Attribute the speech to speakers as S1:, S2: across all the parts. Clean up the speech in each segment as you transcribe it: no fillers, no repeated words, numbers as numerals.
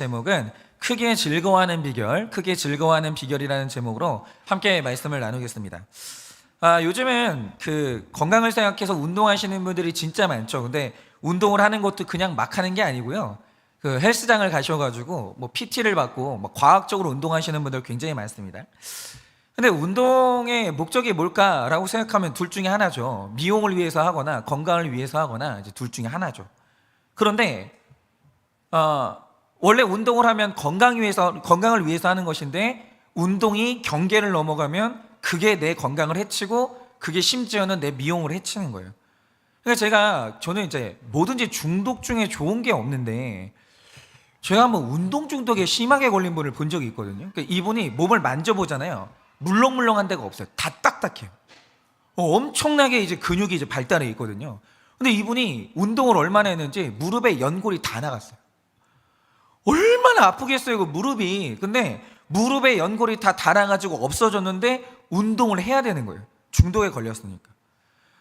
S1: 제목은 크게 즐거워하는 비결, 크게 즐거워하는 비결이라는 제목으로 함께 말씀을 나누겠습니다. 요즘은 건강을 생각해서 운동하시는 분들이 진짜 많죠. 근데 운동을 하는 것도 그냥 막 하는 게 아니고요. 헬스장을 가셔가지고 PT를 받고 과학적으로 운동하시는 분들 굉장히 많습니다. 근데 운동의 목적이 뭘까라고 생각하면 둘 중에 하나죠. 미용을 위해서 하거나 건강을 위해서 하거나 이제 둘 중에 하나죠. 그런데 원래 운동을 하면 건강을 위해서 하는 것인데, 운동이 경계를 넘어가면 그게 내 건강을 해치고 그게 심지어는 내 미용을 해치는 거예요. 그러니까 저는 이제 뭐든지 중독 중에 좋은 게 없는데, 제가 한번 운동 중독에 심하게 걸린 분을 본 적이 있거든요. 그러니까 이분이 몸을 만져보잖아요. 물렁물렁한 데가 없어요. 다 딱딱해요. 엄청나게 이제 근육이 이제 발달해 있거든요. 근데 이분이 운동을 얼마나 했는지 무릎에 연골이 다 나갔어요. 얼마나 아프겠어요, 그 무릎이. 근데 무릎에 연골이 다 닳아가지고 없어졌는데 운동을 해야 되는 거예요. 중독에 걸렸으니까.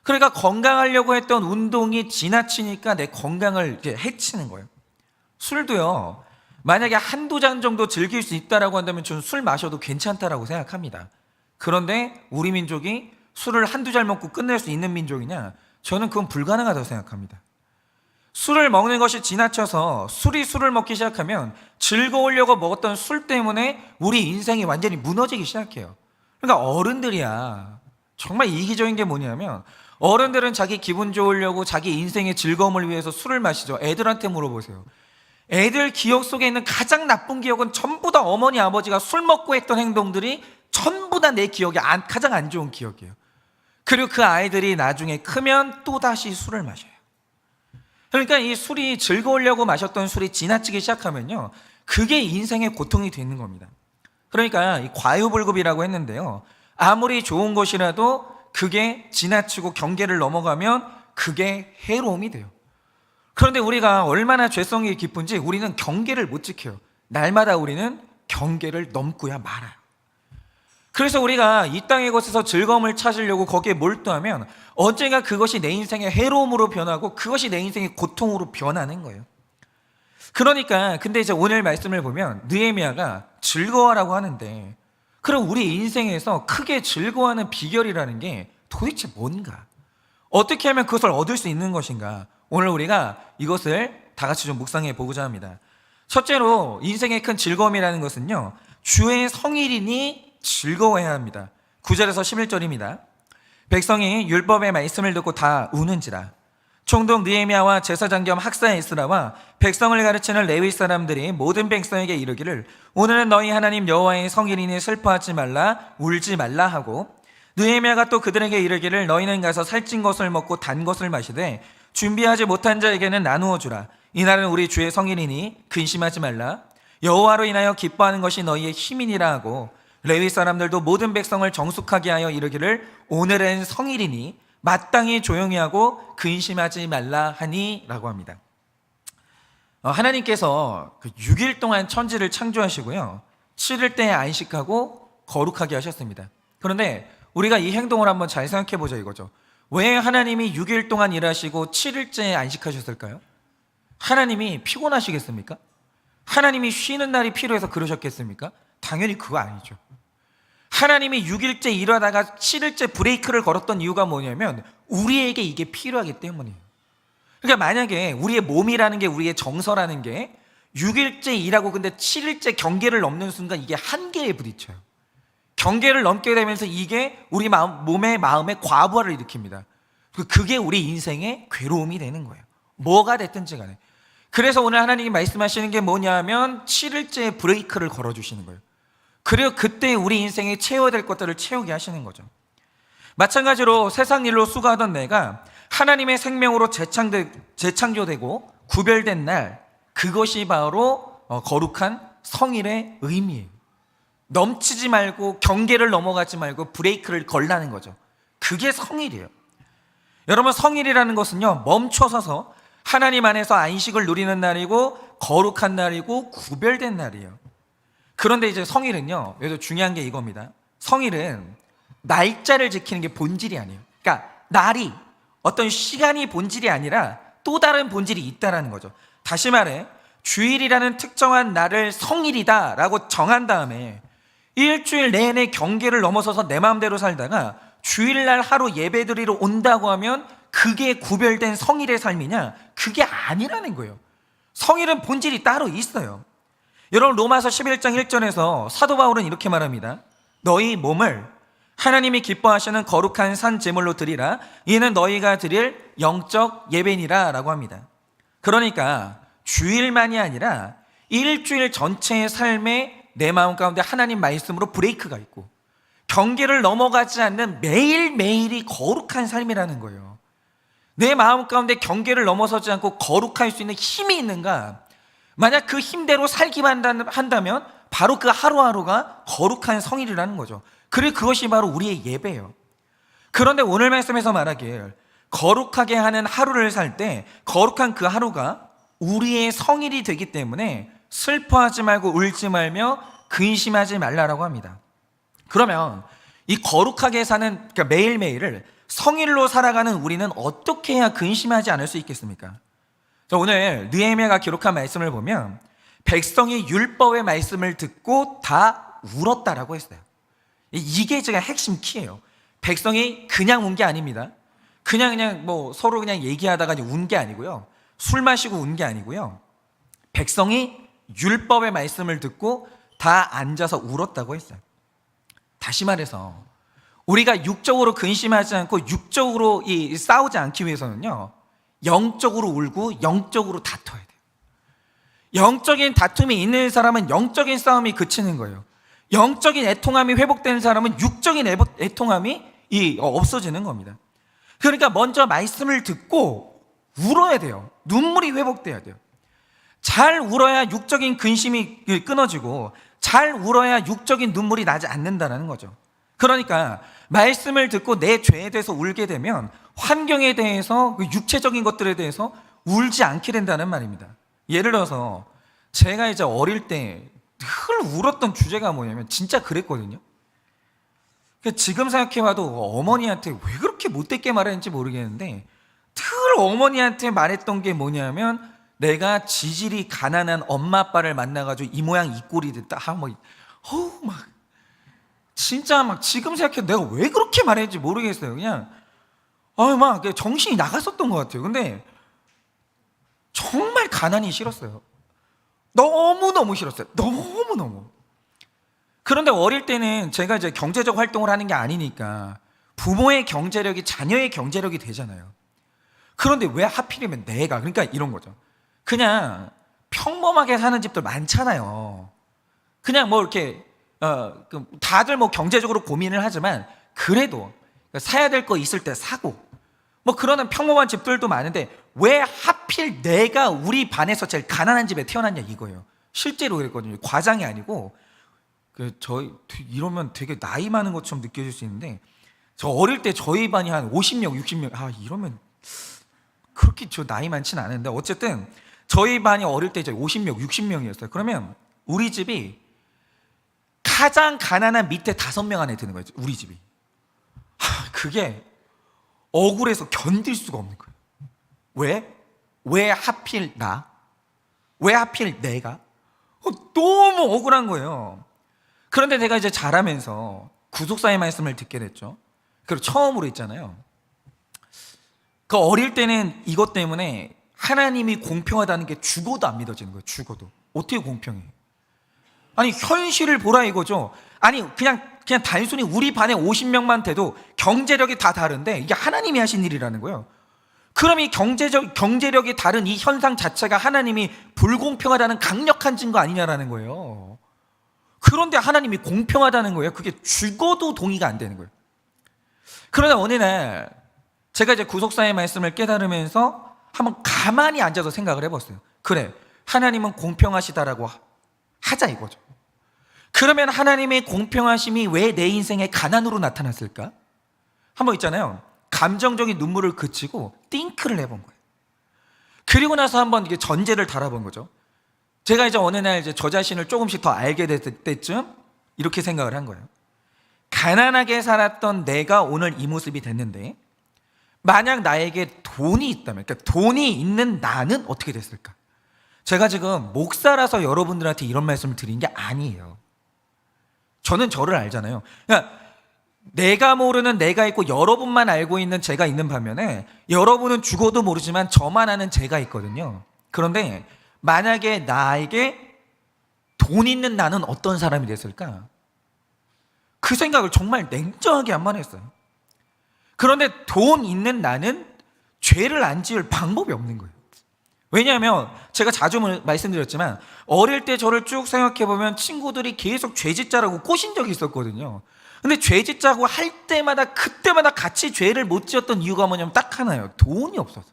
S1: 그러니까 건강하려고 했던 운동이 지나치니까 내 건강을 이렇게 해치는 거예요. 술도요, 만약에 한두 잔 정도 즐길 수 있다라고 한다면 저는 술 마셔도 괜찮다라고 생각합니다. 그런데 우리 민족이 술을 한두 잔 먹고 끝낼 수 있는 민족이냐? 저는 그건 불가능하다고 생각합니다. 술을 먹는 것이 지나쳐서 술을 먹기 시작하면 즐거우려고 먹었던 술 때문에 우리 인생이 완전히 무너지기 시작해요. 그러니까 어른들이야 정말 이기적인 게 뭐냐면, 어른들은 자기 기분 좋으려고 자기 인생의 즐거움을 위해서 술을 마시죠. 애들한테 물어보세요. 애들 기억 속에 있는 가장 나쁜 기억은 전부 다 어머니 아버지가 술 먹고 했던 행동들이 전부 다 내 기억에 가장 안 좋은 기억이에요. 그리고 그 아이들이 나중에 크면 또다시 술을 마셔요. 그러니까 이 술이 즐거우려고 마셨던 술이 지나치기 시작하면요, 그게 인생의 고통이 되는 겁니다. 그러니까 이 과유불급이라고 했는데요, 아무리 좋은 것이라도 그게 지나치고 경계를 넘어가면 그게 해로움이 돼요. 그런데 우리가 얼마나 죄성이 깊은지 우리는 경계를 못 지켜요. 날마다 우리는 경계를 넘고야 말아요. 그래서 우리가 이 땅의 것에서 즐거움을 찾으려고 거기에 몰두하면 언젠가 그것이 내 인생의 해로움으로 변하고 그것이 내 인생의 고통으로 변하는 거예요. 그러니까 근데 이제 오늘 말씀을 보면 느헤미야가 즐거워라고 하는데, 그럼 우리 인생에서 크게 즐거워하는 비결이라는 게 도대체 뭔가? 어떻게 하면 그것을 얻을 수 있는 것인가? 오늘 우리가 이것을 다 같이 좀 묵상해 보고자 합니다. 첫째로 인생의 큰 즐거움이라는 것은요, 주의 성일이니 즐거워해야 합니다. 9절에서 11절입니다. 백성이 율법의 말씀을 듣고 다 우는지라. 총독 느헤미야와 제사장 겸 학사 에스라와 백성을 가르치는 레위 사람들이 모든 백성에게 이르기를, 오늘은 너희 하나님 여호와의 성일이니 슬퍼하지 말라, 울지 말라 하고, 느헤미야가 또 그들에게 이르기를, 너희는 가서 살찐 것을 먹고 단 것을 마시되 준비하지 못한 자에게는 나누어 주라. 이날은 우리 주의 성일이니 근심하지 말라. 여호와로 인하여 기뻐하는 것이 너희의 힘이니라 하고, 레위 사람들도 모든 백성을 정숙하게 하여 이르기를, 오늘은 성일이니 마땅히 조용히 하고 근심하지 말라 하니 라고 합니다. 하나님께서 6일 동안 천지를 창조하시고요, 7일 때에 안식하고 거룩하게 하셨습니다. 그런데 우리가 이 행동을 한번 잘 생각해 보자 이거죠. 왜 하나님이 6일 동안 일하시고 7일째에 안식하셨을까요? 하나님이 피곤하시겠습니까? 하나님이 쉬는 날이 필요해서 그러셨겠습니까? 당연히 그거 아니죠. 하나님이 6일째 일하다가 7일째 브레이크를 걸었던 이유가 뭐냐면 우리에게 이게 필요하기 때문이에요. 그러니까 만약에 우리의 몸이라는 게, 우리의 정서라는 게 6일째 일하고 근데 7일째 경계를 넘는 순간 이게 한계에 부딪혀요. 경계를 넘게 되면서 이게 우리 마음에 과부하를 일으킵니다. 그게 우리 인생의 괴로움이 되는 거예요. 뭐가 됐든지 간에. 그래서 오늘 하나님이 말씀하시는 게 뭐냐면 7일째 브레이크를 걸어주시는 거예요. 그리고 그때 우리 인생에 채워야 될 것들을 채우게 하시는 거죠. 마찬가지로 세상 일로 수고하던 내가 하나님의 생명으로 재창조되고 구별된 날, 그것이 바로 거룩한 성일의 의미예요. 넘치지 말고 경계를 넘어가지 말고 브레이크를 걸라는 거죠. 그게 성일이에요. 여러분, 성일이라는 것은요, 멈춰서서 하나님 안에서 안식을 누리는 날이고 거룩한 날이고 구별된 날이에요. 그런데 이제 성일은요, 여기서 중요한 게 이겁니다. 성일은 날짜를 지키는 게 본질이 아니에요. 그러니까 날이, 어떤 시간이 본질이 아니라 또 다른 본질이 있다는 거죠. 다시 말해 주일이라는 특정한 날을 성일이다라고 정한 다음에 일주일 내내 경계를 넘어서서 내 마음대로 살다가 주일날 하루 예배드리러 온다고 하면 그게 구별된 성일의 삶이냐? 그게 아니라는 거예요. 성일은 본질이 따로 있어요. 여러분, 로마서 11장 1절에서 사도 바울은 이렇게 말합니다. 너희 몸을 하나님이 기뻐하시는 거룩한 산 제물로 드리라. 이는 너희가 드릴 영적 예배니라 라고 합니다. 그러니까 주일만이 아니라 일주일 전체의 삶에 내 마음 가운데 하나님 말씀으로 브레이크가 있고 경계를 넘어가지 않는 매일매일이 거룩한 삶이라는 거예요. 내 마음 가운데 경계를 넘어서지 않고 거룩할 수 있는 힘이 있는가? 만약 그 힘대로 살기만 한다면 바로 그 하루하루가 거룩한 성일이라는 거죠. 그리고 그것이 바로 우리의 예배예요. 그런데 오늘 말씀에서 말하길 거룩하게 하는 하루를 살 때 거룩한 그 하루가 우리의 성일이 되기 때문에 슬퍼하지 말고 울지 말며 근심하지 말라라고 합니다. 그러면 이 거룩하게 사는, 그러니까 매일매일을 성일로 살아가는 우리는 어떻게 해야 근심하지 않을 수 있겠습니까? 오늘 느헤미야가 기록한 말씀을 보면 백성이 율법의 말씀을 듣고 다 울었다라고 했어요. 이게 제가 핵심 키예요. 백성이 그냥 운 게 아닙니다. 그냥 뭐 서로 그냥 얘기하다가 운 게 아니고요. 술 마시고 운 게 아니고요. 백성이 율법의 말씀을 듣고 다 앉아서 울었다고 했어요. 다시 말해서 우리가 육적으로 근심하지 않고 육적으로 싸우지 않기 위해서는요, 영적으로 울고 영적으로 다퉈야 돼요. 영적인 다툼이 있는 사람은 영적인 싸움이 그치는 거예요. 영적인 애통함이 회복되는 사람은 육적인 애통함이 없어지는 겁니다. 그러니까 먼저 말씀을 듣고 울어야 돼요. 눈물이 회복돼야 돼요. 잘 울어야 육적인 근심이 끊어지고 잘 울어야 육적인 눈물이 나지 않는다는 거죠. 그러니까 말씀을 듣고 내 죄에 대해서 울게 되면 환경에 대해서, 육체적인 것들에 대해서 울지 않게 된다는 말입니다. 예를 들어서 제가 이제 어릴 때 늘 울었던 주제가 뭐냐면 진짜 그랬거든요. 지금 생각해봐도 어머니한테 왜 그렇게 못되게 말했는지 모르겠는데 늘 어머니한테 말했던 게 뭐냐면 내가 지질이 가난한 엄마 아빠를 만나가지고 이 모양 이 꼴이 됐다. 진짜 막 지금 생각해도 내가 왜 그렇게 말했는지 모르겠어요. 그냥 막 정신이 나갔었던 것 같아요. 근데 정말 가난이 싫었어요. 너무너무 싫었어요. 너무너무. 그런데 어릴 때는 제가 이제 경제적 활동을 하는 게 아니니까 부모의 경제력이 자녀의 경제력이 되잖아요. 그런데 왜 하필이면 내가, 그러니까 이런 거죠. 그냥 평범하게 사는 집들 많잖아요. 그냥 뭐 이렇게 다들 뭐 경제적으로 고민을 하지만 그래도 사야 될 거 있을 때 사고 뭐 그러는 평범한 집들도 많은데 왜 하필 내가 우리 반에서 제일 가난한 집에 태어났냐 이거예요. 실제로 그랬거든요. 과장이 아니고 저희 이러면 되게 나이 많은 것처럼 느껴질 수 있는데 저 어릴 때 저희 반이 한 50명, 60명 이러면 그렇게 저 나이 많지는 않은데 어쨌든 저희 반이 어릴 때 이제 50명, 60명이었어요. 그러면 우리 집이 가장 가난한 밑에 5명 안에 드는 거예요. 우리 집이. 그게 억울해서 견딜 수가 없는 거예요. 왜? 왜 하필 나? 왜 하필 내가? 너무 억울한 거예요. 그런데 내가 이제 자라면서 구속사의 말씀을 듣게 됐죠. 그리고 처음으로 있잖아요. 그 어릴 때는 이것 때문에 하나님이 공평하다는 게 죽어도 안 믿어지는 거예요. 죽어도. 어떻게 공평해? 아니 현실을 보라 이거죠. 아니 그냥 단순히 우리 반에 50명만 돼도 경제력이 다 다른데 이게 하나님이 하신 일이라는 거예요. 그럼 이 경제력이 다른 이 현상 자체가 하나님이 불공평하다는 강력한 증거 아니냐라는 거예요. 그런데 하나님이 공평하다는 거예요. 그게 죽어도 동의가 안 되는 거예요. 그러나 어느 날 제가 이제 구속사의 말씀을 깨달으면서 한번 가만히 앉아서 생각을 해봤어요. 그래, 하나님은 공평하시다라고 하자 이거죠. 그러면 하나님의 공평하심이 왜 내 인생에 가난으로 나타났을까? 한번 있잖아요. 감정적인 눈물을 그치고 띵크를 해본 거예요. 그리고 나서 한번 이게 전제를 달아본 거죠. 제가 이제 어느 날 이제 저 자신을 조금씩 더 알게 됐을 때쯤 이렇게 생각을 한 거예요. 가난하게 살았던 내가 오늘 이 모습이 됐는데 만약 나에게 돈이 있다면, 그러니까 돈이 있는 나는 어떻게 됐을까? 제가 지금 목사라서 여러분들한테 이런 말씀을 드린 게 아니에요. 저는 저를 알잖아요. 그러니까 내가 모르는 내가 있고 여러분만 알고 있는 제가 있는 반면에 여러분은 죽어도 모르지만 저만 아는 제가 있거든요. 그런데 만약에 나에게 돈 있는 나는 어떤 사람이 됐을까? 그 생각을 정말 냉정하게 한번 했어요. 그런데 돈 있는 나는 죄를 안 지을 방법이 없는 거예요. 왜냐하면 제가 자주 말씀드렸지만 어릴 때 저를 쭉 생각해보면 친구들이 계속 죄 짓자라고 꼬신 적이 있었거든요. 근데 죄 짓자고 할 때마다 그때마다 같이 죄를 못 지었던 이유가 뭐냐면 딱 하나예요. 돈이 없어서.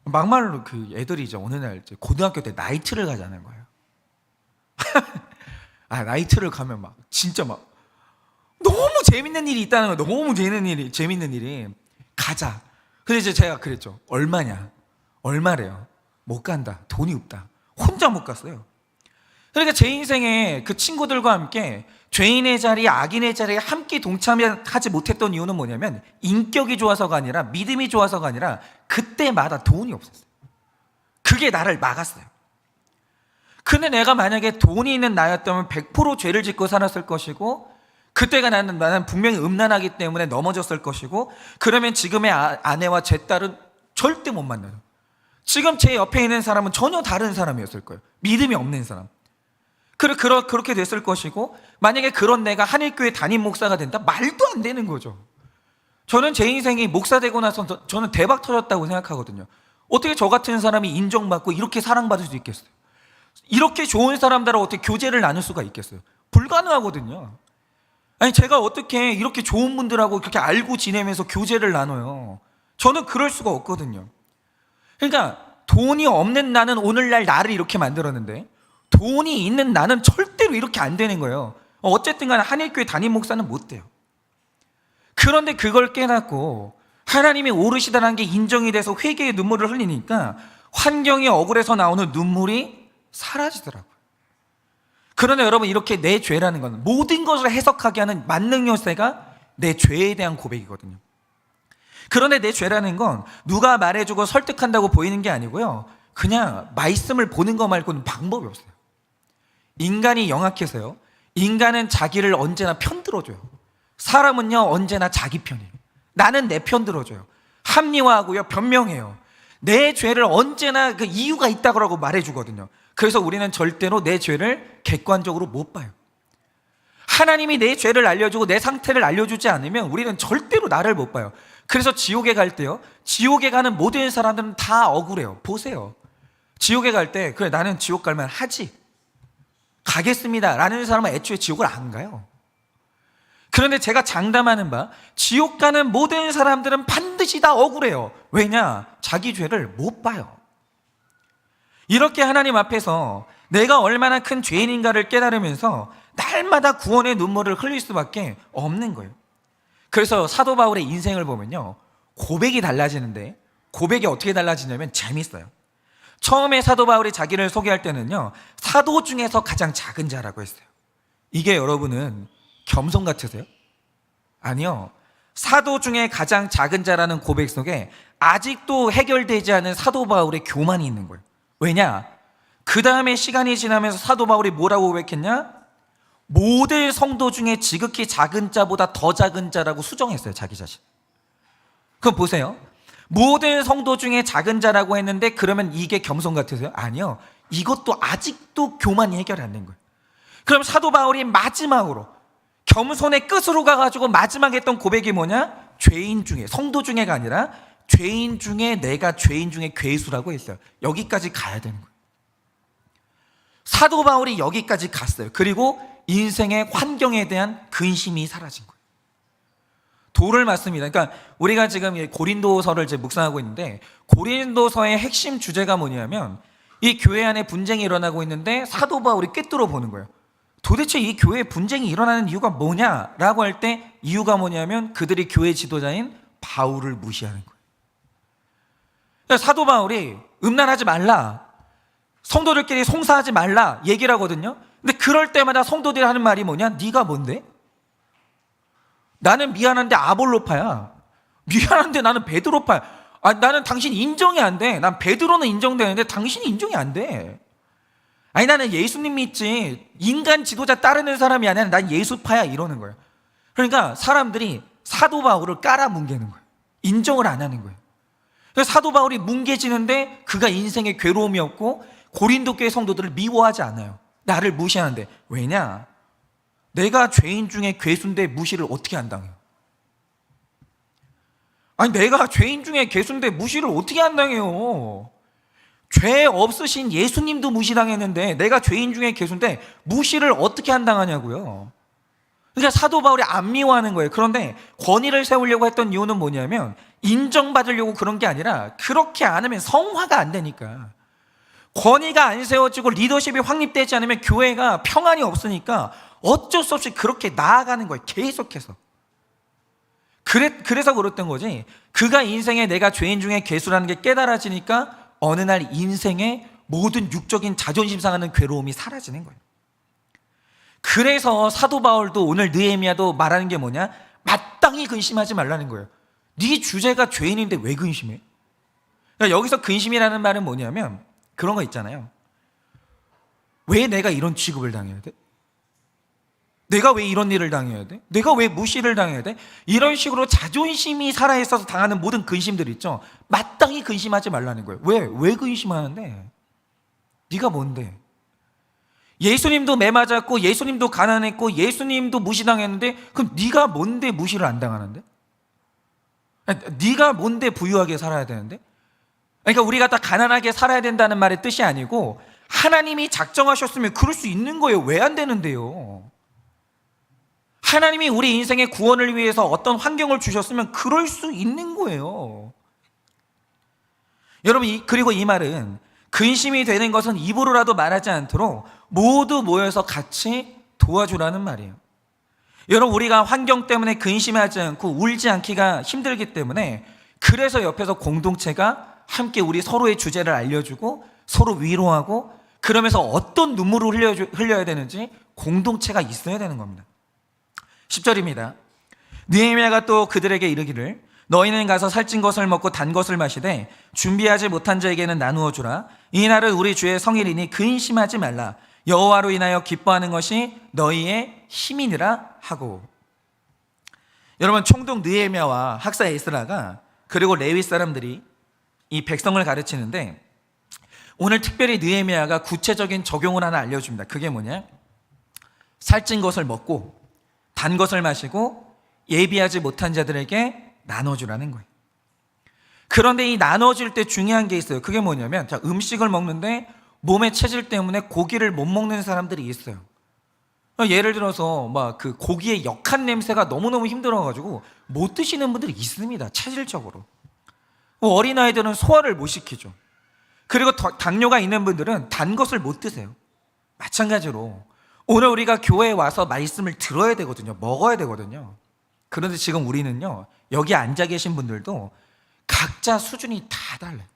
S1: 막말로 그 애들이 이제 어느 날 이제 고등학교 때 나이트를 가자는 거예요. 아, 나이트를 가면 막 진짜 막 너무 재밌는 일이 있다는 거예요. 너무 재밌는 일이 가자. 근데 이제 제가 그랬죠. 얼마냐? 얼마래요? 못 간다. 돈이 없다. 혼자 못 갔어요. 그러니까 제 인생에 그 친구들과 함께 죄인의 자리, 악인의 자리에 함께 동참하지 못했던 이유는 뭐냐면 인격이 좋아서가 아니라 믿음이 좋아서가 아니라 그때마다 돈이 없었어요. 그게 나를 막았어요. 근데 내가 만약에 돈이 있는 나였다면 100% 죄를 짓고 살았을 것이고 그때가 나는 분명히 음란하기 때문에 넘어졌을 것이고 그러면 지금의 아내와 제 딸은 절대 못 만나요. 지금 제 옆에 있는 사람은 전혀 다른 사람이었을 거예요. 믿음이 없는 사람. 그렇게 됐을 것이고 만약에 그런 내가 한일교회 담임 목사가 된다? 말도 안 되는 거죠. 저는 제 인생이 목사 되고 나서 저는 대박 터졌다고 생각하거든요. 어떻게 저 같은 사람이 인정받고 이렇게 사랑받을 수 있겠어요? 이렇게 좋은 사람들하고 어떻게 교제를 나눌 수가 있겠어요? 불가능하거든요. 아니 제가 어떻게 이렇게 좋은 분들하고 그렇게 알고 지내면서 교제를 나눠요? 저는 그럴 수가 없거든요. 그러니까 돈이 없는 나는 오늘날 나를 이렇게 만들었는데 돈이 있는 나는 절대로 이렇게 안 되는 거예요. 어쨌든 간에 한일교회 담임 목사는 못 돼요. 그런데 그걸 깨닫고 하나님이 오르시다는 게 인정이 돼서 회개의 눈물을 흘리니까 환경이 억울해서 나오는 눈물이 사라지더라고요. 그러나 여러분 이렇게 내 죄라는 건 모든 것을 해석하게 하는 만능 열쇠가 내 죄에 대한 고백이거든요. 그런데 내 죄라는 건 누가 말해주고 설득한다고 보이는 게 아니고요. 그냥 말씀을 보는 거 말고는 방법이 없어요. 인간이 영악해서요. 인간은 자기를 언제나 편들어줘요. 사람은요 언제나 자기 편이에요. 나는 내 편 들어줘요. 합리화하고요 변명해요. 내 죄를 언제나 그 이유가 있다고 말해주거든요. 그래서 우리는 절대로 내 죄를 객관적으로 못 봐요. 하나님이 내 죄를 알려주고 내 상태를 알려주지 않으면 우리는 절대로 나를 못 봐요. 그래서 지옥에 갈 때요, 지옥에 가는 모든 사람들은 다 억울해요. 보세요. 지옥에 갈 때 그래 나는 지옥 갈만 하지 가겠습니다 라는 사람은 애초에 지옥을 안 가요. 그런데 제가 장담하는 바 지옥 가는 모든 사람들은 반드시 다 억울해요. 왜냐? 자기 죄를 못 봐요. 이렇게 하나님 앞에서 내가 얼마나 큰 죄인인가를 깨달으면서 날마다 구원의 눈물을 흘릴 수밖에 없는 거예요. 그래서 사도 바울의 인생을 보면요 고백이 달라지는데 고백이 어떻게 달라지냐면 재밌어요. 처음에 사도 바울이 자기를 소개할 때는요 사도 중에서 가장 작은 자라고 했어요. 이게 여러분은 겸손 같으세요? 아니요. 사도 중에 가장 작은 자라는 고백 속에 아직도 해결되지 않은 사도 바울의 교만이 있는 거예요. 왜냐? 그 다음에 시간이 지나면서 사도 바울이 뭐라고 고백했냐? 모든 성도 중에 지극히 작은 자보다 더 작은 자라고 수정했어요. 자기 자신. 그럼 보세요. 모든 성도 중에 작은 자라고 했는데 그러면 이게 겸손 같으세요? 아니요. 이것도 아직도 교만이 해결 안 된 거예요. 그럼 사도 바울이 마지막으로 겸손의 끝으로 가가지고 마지막에 했던 고백이 뭐냐? 죄인 중에, 성도 중에가 아니라 죄인 중에 내가 죄인 중에 괴수라고 했어요. 여기까지 가야 되는 거예요. 사도 바울이 여기까지 갔어요. 그리고 인생의 환경에 대한 근심이 사라진 거예요. 도를 맞습니다. 그러니까 우리가 지금 고린도서를 이제 묵상하고 있는데 고린도서의 핵심 주제가 뭐냐면 이 교회 안에 분쟁이 일어나고 있는데 사도 바울이 꿰뚫어 보는 거예요. 도대체 이 교회에 분쟁이 일어나는 이유가 뭐냐라고 할 때 이유가 뭐냐면 그들이 교회 지도자인 바울을 무시하는 거예요. 그러니까 사도 바울이 음란하지 말라, 성도들끼리 송사하지 말라 얘기를 하거든요. 근데 그럴 때마다 성도들이 하는 말이 뭐냐? 네가 뭔데? 나는 미안한데 아볼로파야. 미안한데 나는 베드로파야. 나는 당신 인정이 안 돼. 난 베드로는 인정되는데 당신이 인정이 안 돼. 아니, 나는 예수님 믿지 인간 지도자 따르는 사람이 아니라 난 예수파야, 이러는 거예요. 그러니까 사람들이 사도 바울을 깔아뭉개는 거예요. 인정을 안 하는 거예요. 그래서 사도 바울이 뭉개지는데 그가 인생에 괴로움이 없고 고린도 교회 성도들을 미워하지 않아요. 나를 무시하는데. 왜냐? 내가 죄인 중에 괴수인데 무시를 어떻게 안 당해요? 아니, 내가 죄인 중에 괴수인데 무시를 어떻게 안 당해요? 죄 없으신 예수님도 무시당했는데 내가 죄인 중에 괴수인데 무시를 어떻게 안 당하냐고요. 그러니까 사도 바울이 안 미워하는 거예요. 그런데 권위를 세우려고 했던 이유는 뭐냐면 인정받으려고 그런 게 아니라 그렇게 안 하면 성화가 안 되니까. 권위가 안 세워지고 리더십이 확립되지 않으면 교회가 평안이 없으니까 어쩔 수 없이 그렇게 나아가는 거예요. 계속해서. 그래서 그랬던 거지. 그가 인생에 내가 죄인 중에 괴수라는 게 깨달아지니까 어느 날 인생의 모든 육적인 자존심 상하는 괴로움이 사라지는 거예요. 그래서 사도 바울도 오늘 느헤미야도 말하는 게 뭐냐? 마땅히 근심하지 말라는 거예요. 네 주제가 죄인인데 왜 근심해? 그러니까 여기서 근심이라는 말은 뭐냐면 그런 거 있잖아요. 왜 내가 이런 취급을 당해야 돼? 내가 왜 이런 일을 당해야 돼? 내가 왜 무시를 당해야 돼? 이런 식으로 자존심이 살아있어서 당하는 모든 근심들 있죠. 마땅히 근심하지 말라는 거예요. 왜 근심하는데? 네가 뭔데? 예수님도 매 맞았고 예수님도 가난했고 예수님도 무시당했는데 그럼 네가 뭔데 무시를 안 당하는데? 네가 뭔데 부유하게 살아야 되는데? 그러니까 우리가 다 가난하게 살아야 된다는 말의 뜻이 아니고 하나님이 작정하셨으면 그럴 수 있는 거예요. 왜 안 되는데요? 하나님이 우리 인생의 구원을 위해서 어떤 환경을 주셨으면 그럴 수 있는 거예요. 여러분, 그리고 이 말은 근심이 되는 것은 입으로라도 말하지 않도록 모두 모여서 같이 도와주라는 말이에요. 여러분, 우리가 환경 때문에 근심하지 않고 울지 않기가 힘들기 때문에 그래서 옆에서 공동체가 함께 우리 서로의 주제를 알려주고 서로 위로하고 그러면서 어떤 눈물을 흘려야 되는지 공동체가 있어야 되는 겁니다. 10절입니다. 느헤미야가 또 그들에게 이르기를 너희는 가서 살찐 것을 먹고 단 것을 마시되 준비하지 못한 자에게는 나누어 주라. 이 날은 우리 주의 성일이니 근심하지 말라. 여호와로 인하여 기뻐하는 것이 너희의 힘이니라 하고. 여러분, 총독 느헤미야와 학사 에스라가 그리고 레위 사람들이 이 백성을 가르치는데 오늘 특별히 느헤미야가 구체적인 적용을 하나 알려줍니다. 그게 뭐냐? 살찐 것을 먹고 단 것을 마시고 예비하지 못한 자들에게 나눠주라는 거예요. 그런데 이 나눠줄 때 중요한 게 있어요. 그게 뭐냐면 음식을 먹는데 몸의 체질 때문에 고기를 못 먹는 사람들이 있어요. 예를 들어서 막 그 고기의 역한 냄새가 너무너무 힘들어가지고 못 드시는 분들이 있습니다. 체질적으로. 어린아이들은 소화를 못 시키죠. 그리고 당뇨가 있는 분들은 단 것을 못 드세요. 마찬가지로 오늘 우리가 교회에 와서 말씀을 들어야 되거든요. 먹어야 되거든요. 그런데 지금 우리는요, 여기 앉아 계신 분들도 각자 수준이 다 달라요.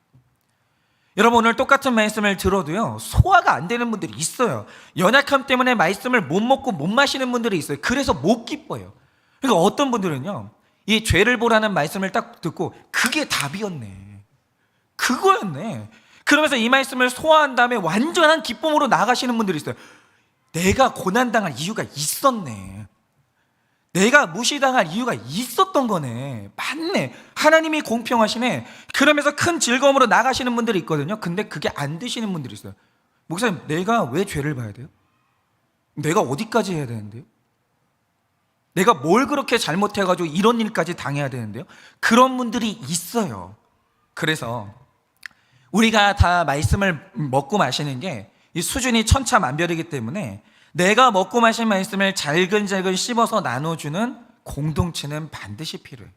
S1: 여러분, 오늘 똑같은 말씀을 들어도요, 소화가 안 되는 분들이 있어요. 연약함 때문에 말씀을 못 먹고 못 마시는 분들이 있어요. 그래서 못 기뻐요. 그러니까 어떤 분들은요, 이 죄를 보라는 말씀을 딱 듣고 그게 답이었네, 그거였네, 그러면서 이 말씀을 소화한 다음에 완전한 기쁨으로 나가시는 분들이 있어요. 내가 고난당할 이유가 있었네, 내가 무시당할 이유가 있었던 거네, 맞네, 하나님이 공평하시네, 그러면서 큰 즐거움으로 나가시는 분들이 있거든요. 근데 그게 안 되시는 분들이 있어요. 목사님, 내가 왜 죄를 봐야 돼요? 내가 어디까지 해야 되는데요? 내가 뭘 그렇게 잘못해가지고 이런 일까지 당해야 되는데요? 그런 분들이 있어요. 그래서 우리가 다 말씀을 먹고 마시는 게 이 수준이 천차만별이기 때문에 내가 먹고 마신 말씀을 잘근잘근 씹어서 나눠주는 공동체는 반드시 필요해요.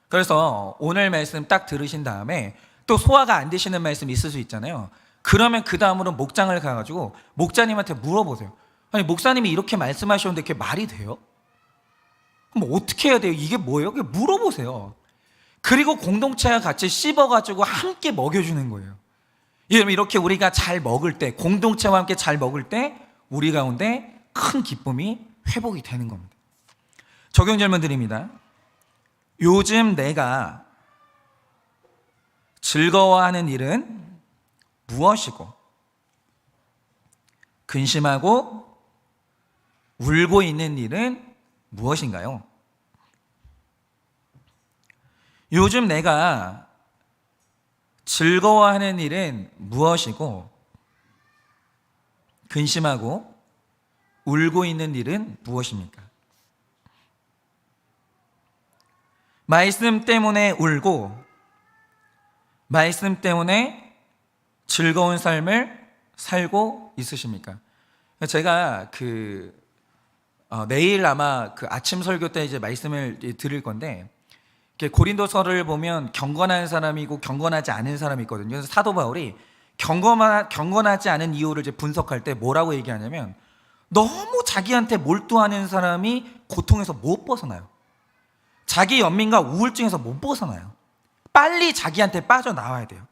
S1: 그래서 오늘 말씀 딱 들으신 다음에 또 소화가 안 되시는 말씀 있을 수 있잖아요. 그러면 그 다음으로 목장을 가가지고 목자님한테 물어보세요. 아니, 목사님이 이렇게 말씀하셨는데 그게 말이 돼요? 그럼 어떻게 해야 돼요? 이게 뭐예요? 물어보세요. 그리고 공동체와 같이 씹어가지고 함께 먹여주는 거예요. 이렇게 우리가 잘 먹을 때, 공동체와 함께 잘 먹을 때 우리 가운데 큰 기쁨이 회복이 되는 겁니다. 적용 질문 드립니다. 요즘 내가 즐거워하는 일은 무엇이고 근심하고 울고 있는 일은 무엇인가요? 요즘 내가 즐거워하는 일은 무엇이고 근심하고 울고 있는 일은 무엇입니까? 말씀 때문에 울고 말씀 때문에 즐거운 삶을 살고 있으십니까? 제가 내일 아마 아침 설교 때 이제 말씀을 드릴 건데, 고린도서를 보면 경건한 사람이고 경건하지 않은 사람이 있거든요. 그래서 사도 바울이 경건하지 않은 이유를 이제 분석할 때 뭐라고 얘기하냐면, 너무 자기한테 몰두하는 사람이 고통에서 못 벗어나요. 자기 연민과 우울증에서 못 벗어나요. 빨리 자기한테 빠져나와야 돼요.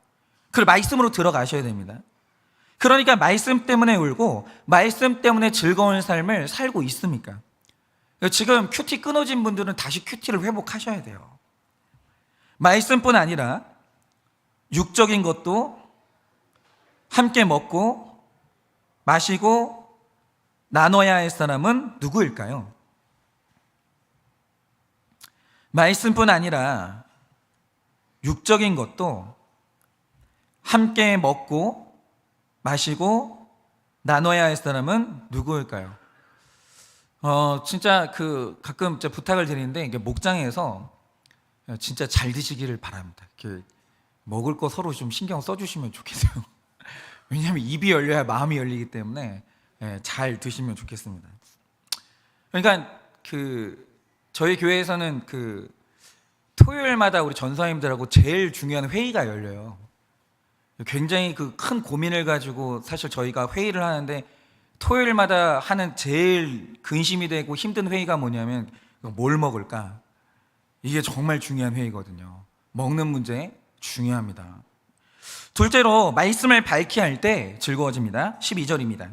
S1: 그걸 말씀으로 들어가셔야 됩니다. 그러니까 말씀 때문에 울고 말씀 때문에 즐거운 삶을 살고 있습니까? 지금 큐티 끊어진 분들은 다시 큐티를 회복하셔야 돼요. 말씀뿐 아니라 육적인 것도 함께 먹고 마시고 나눠야 할 사람은 누구일까요? 말씀뿐 아니라 육적인 것도 함께 먹고 마시고 나눠야 할 사람은 누구일까요? 진짜 가끔 제가 부탁을 드리는데, 이게 목장에서 진짜 잘 드시기를 바랍니다. 먹을 거 서로 좀 신경 써주시면 좋겠어요. 왜냐하면 입이 열려야 마음이 열리기 때문에 잘 드시면 좋겠습니다. 그러니까 저희 교회에서는 토요일마다 우리 전사님들하고 제일 중요한 회의가 열려요. 굉장히 큰 고민을 가지고 사실 저희가 회의를 하는데, 토요일마다 하는 제일 근심이 되고 힘든 회의가 뭐냐면 뭘 먹을까? 이게 정말 중요한 회의거든요. 먹는 문제 중요합니다. 둘째로 말씀을 밝히 할 때 즐거워집니다. 12절입니다.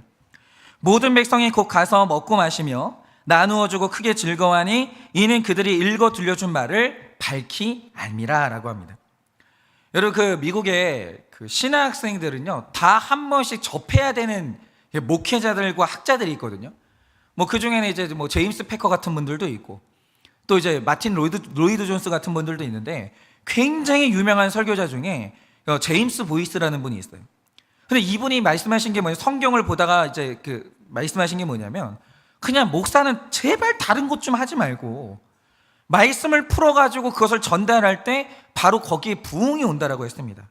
S1: 모든 백성이 곧 가서 먹고 마시며 나누어 주고 크게 즐거워하니 이는 그들이 읽어 들려준 말을 밝히 알미라 라고 합니다. 여러분, 미국의 신학생들은요, 다 한 번씩 접해야 되는 목회자들과 학자들이 있거든요. 그 중에는 이제 제임스 패커 같은 분들도 있고, 또 이제 마틴 로이드 존스 같은 분들도 있는데, 굉장히 유명한 설교자 중에 제임스 보이스라는 분이 있어요. 근데 이분이 말씀하신 게 뭐냐면, 성경을 보다가 이제 말씀하신 게 뭐냐면, 그냥 목사는 제발 다른 것 좀 하지 말고 말씀을 풀어가지고 그것을 전달할 때 바로 거기에 부흥이 온다라고 했습니다.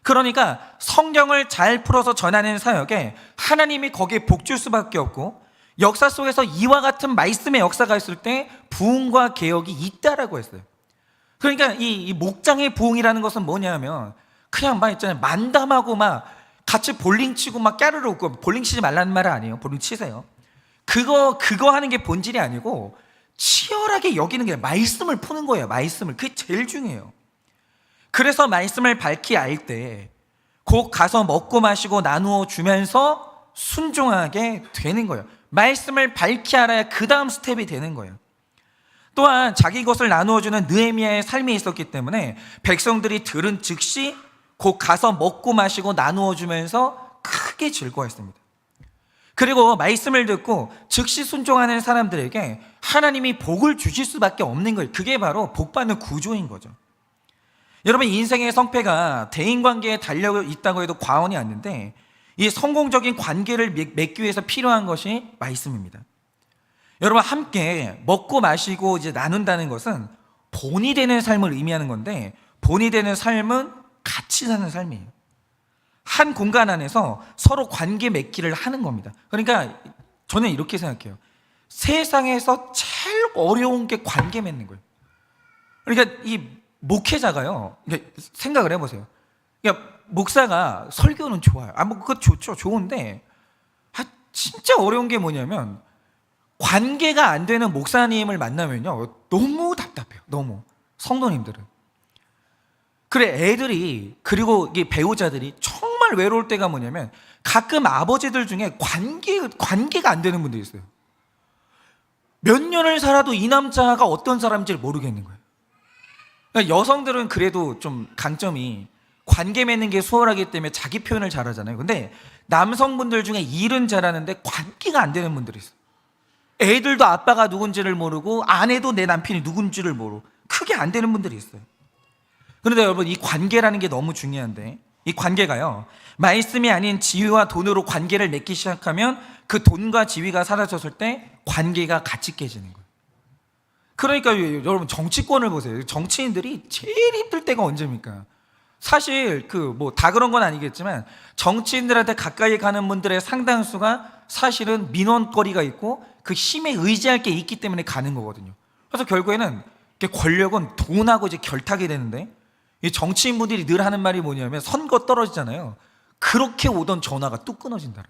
S1: 그러니까 성경을 잘 풀어서 전하는 사역에 하나님이 거기에 복 줄 수밖에 없고, 역사 속에서 이와 같은 말씀의 역사가 있을 때 부흥과 개혁이 있다라고 했어요. 그러니까 이 목장의 부흥이라는 것은 뭐냐면, 그냥 막 있잖아요, 만담하고 막 같이 볼링 치고 막 까르르 웃고, 볼링 치지 말라는 말은 아니에요. 볼링 치세요. 그거 하는 게 본질이 아니고, 치열하게 여기는 게 말씀을 푸는 거예요. 말씀을. 그게 제일 중요해요. 그래서 말씀을 밝히 알 때 곧 가서 먹고 마시고 나누어 주면서 순종하게 되는 거예요. 말씀을 밝히 알아야 그 다음 스텝이 되는 거예요. 또한 자기 것을 나누어 주는 느헤미야의 삶이 있었기 때문에 백성들이 들은 즉시 곧 가서 먹고 마시고 나누어 주면서 크게 즐거워했습니다. 그리고 말씀을 듣고 즉시 순종하는 사람들에게 하나님이 복을 주실 수밖에 없는 거예요. 그게 바로 복받는 구조인 거죠. 여러분, 인생의 성패가 대인관계에 달려 있다고 해도 과언이 아닌데, 이 성공적인 관계를 맺기 위해서 필요한 것이 말씀입니다. 여러분, 함께 먹고 마시고 이제 나눈다는 것은 본이 되는 삶을 의미하는 건데, 본이 되는 삶은 같이 사는 삶이에요. 한 공간 안에서 서로 관계 맺기를 하는 겁니다. 그러니까 저는 이렇게 생각해요. 세상에서 제일 어려운 게 관계 맺는 거예요. 그러니까 이 목회자가요, 생각을 해보세요. 그러니까 목사가 설교는 좋아요. 그거 좋죠. 좋은데, 진짜 어려운 게 뭐냐면, 관계가 안 되는 목사님을 만나면요, 너무 답답해요. 너무. 성도님들은. 그래, 애들이, 그리고 이 배우자들이 정말 외로울 때가 뭐냐면, 가끔 아버지들 중에 관계가 안 되는 분들이 있어요. 몇 년을 살아도 이 남자가 어떤 사람인지 모르겠는 거예요. 그러니까 여성들은 그래도 좀 강점이, 관계 맺는 게 수월하기 때문에 자기 표현을 잘하잖아요. 근데 남성분들 중에 일은 잘하는데 관계가 안 되는 분들이 있어요. 애들도 아빠가 누군지를 모르고 아내도 내 남편이 누군지를 모르고 크게 안 되는 분들이 있어요. 그런데 여러분, 이 관계라는 게 너무 중요한데, 이 관계가요, 말씀이 아닌 지위와 돈으로 관계를 맺기 시작하면 그 돈과 지위가 사라졌을 때 관계가 같이 깨지는 거예요. 그러니까 여러분, 정치권을 보세요. 정치인들이 제일 힘들 때가 언제입니까? 사실 다 그런 건 아니겠지만 정치인들한테 가까이 가는 분들의 상당수가 사실은 민원거리가 있고 그 힘에 의지할 게 있기 때문에 가는 거거든요. 그래서 결국에는 권력은 돈하고 이제 결탁이 되는데, 이 정치인분들이 늘 하는 말이 뭐냐면 선거 떨어지잖아요. 그렇게 오던 전화가 뚝 끊어진다.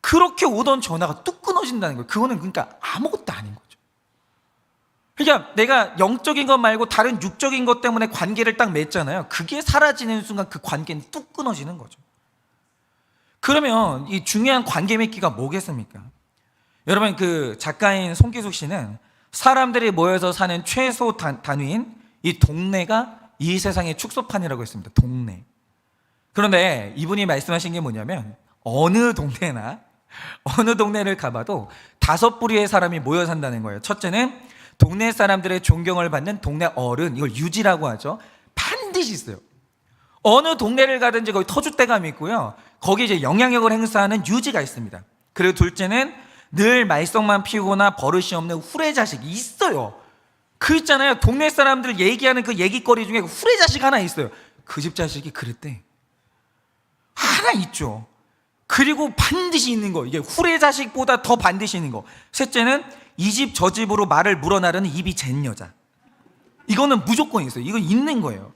S1: 그렇게 오던 전화가 뚝 끊어진다는 거예요. 그거는 그러니까 아무것도 아닌 거죠. 그러니까 내가 영적인 것 말고 다른 육적인 것 때문에 관계를 딱 맺잖아요. 그게 사라지는 순간 그 관계는 뚝 끊어지는 거죠. 그러면 이 중요한 관계 맺기가 뭐겠습니까? 여러분, 작가인 송기숙 씨는 사람들이 모여서 사는 최소 단위인 이 동네가 이 세상의 축소판이라고 했습니다. 동네. 그런데 이분이 말씀하신 게 뭐냐면 어느 동네를 가봐도 5부류의 사람이 모여 산다는 거예요. 첫째는 동네 사람들의 존경을 받는 동네 어른, 이걸 유지라고 하죠. 반드시 있어요. 어느 동네를 가든지 거기 터줏대감이 있고요. 거기 이제 영향력을 행사하는 유지가 있습니다. 그리고 둘째는 늘 말썽만 피우거나 버릇이 없는 후레자식이 있어요. 있잖아요. 동네 사람들 얘기하는 그 얘기거리 중에 후레자식 하나 있어요. 그 집 자식이 그랬대. 하나 있죠. 그리고 반드시 있는 거, 이게 후레자식보다 더 반드시 있는 거. 셋째는 이 집 저 집으로 말을 물어나르는 입이 젠 여자. 이거는 무조건 있어요. 이건 있는 거예요.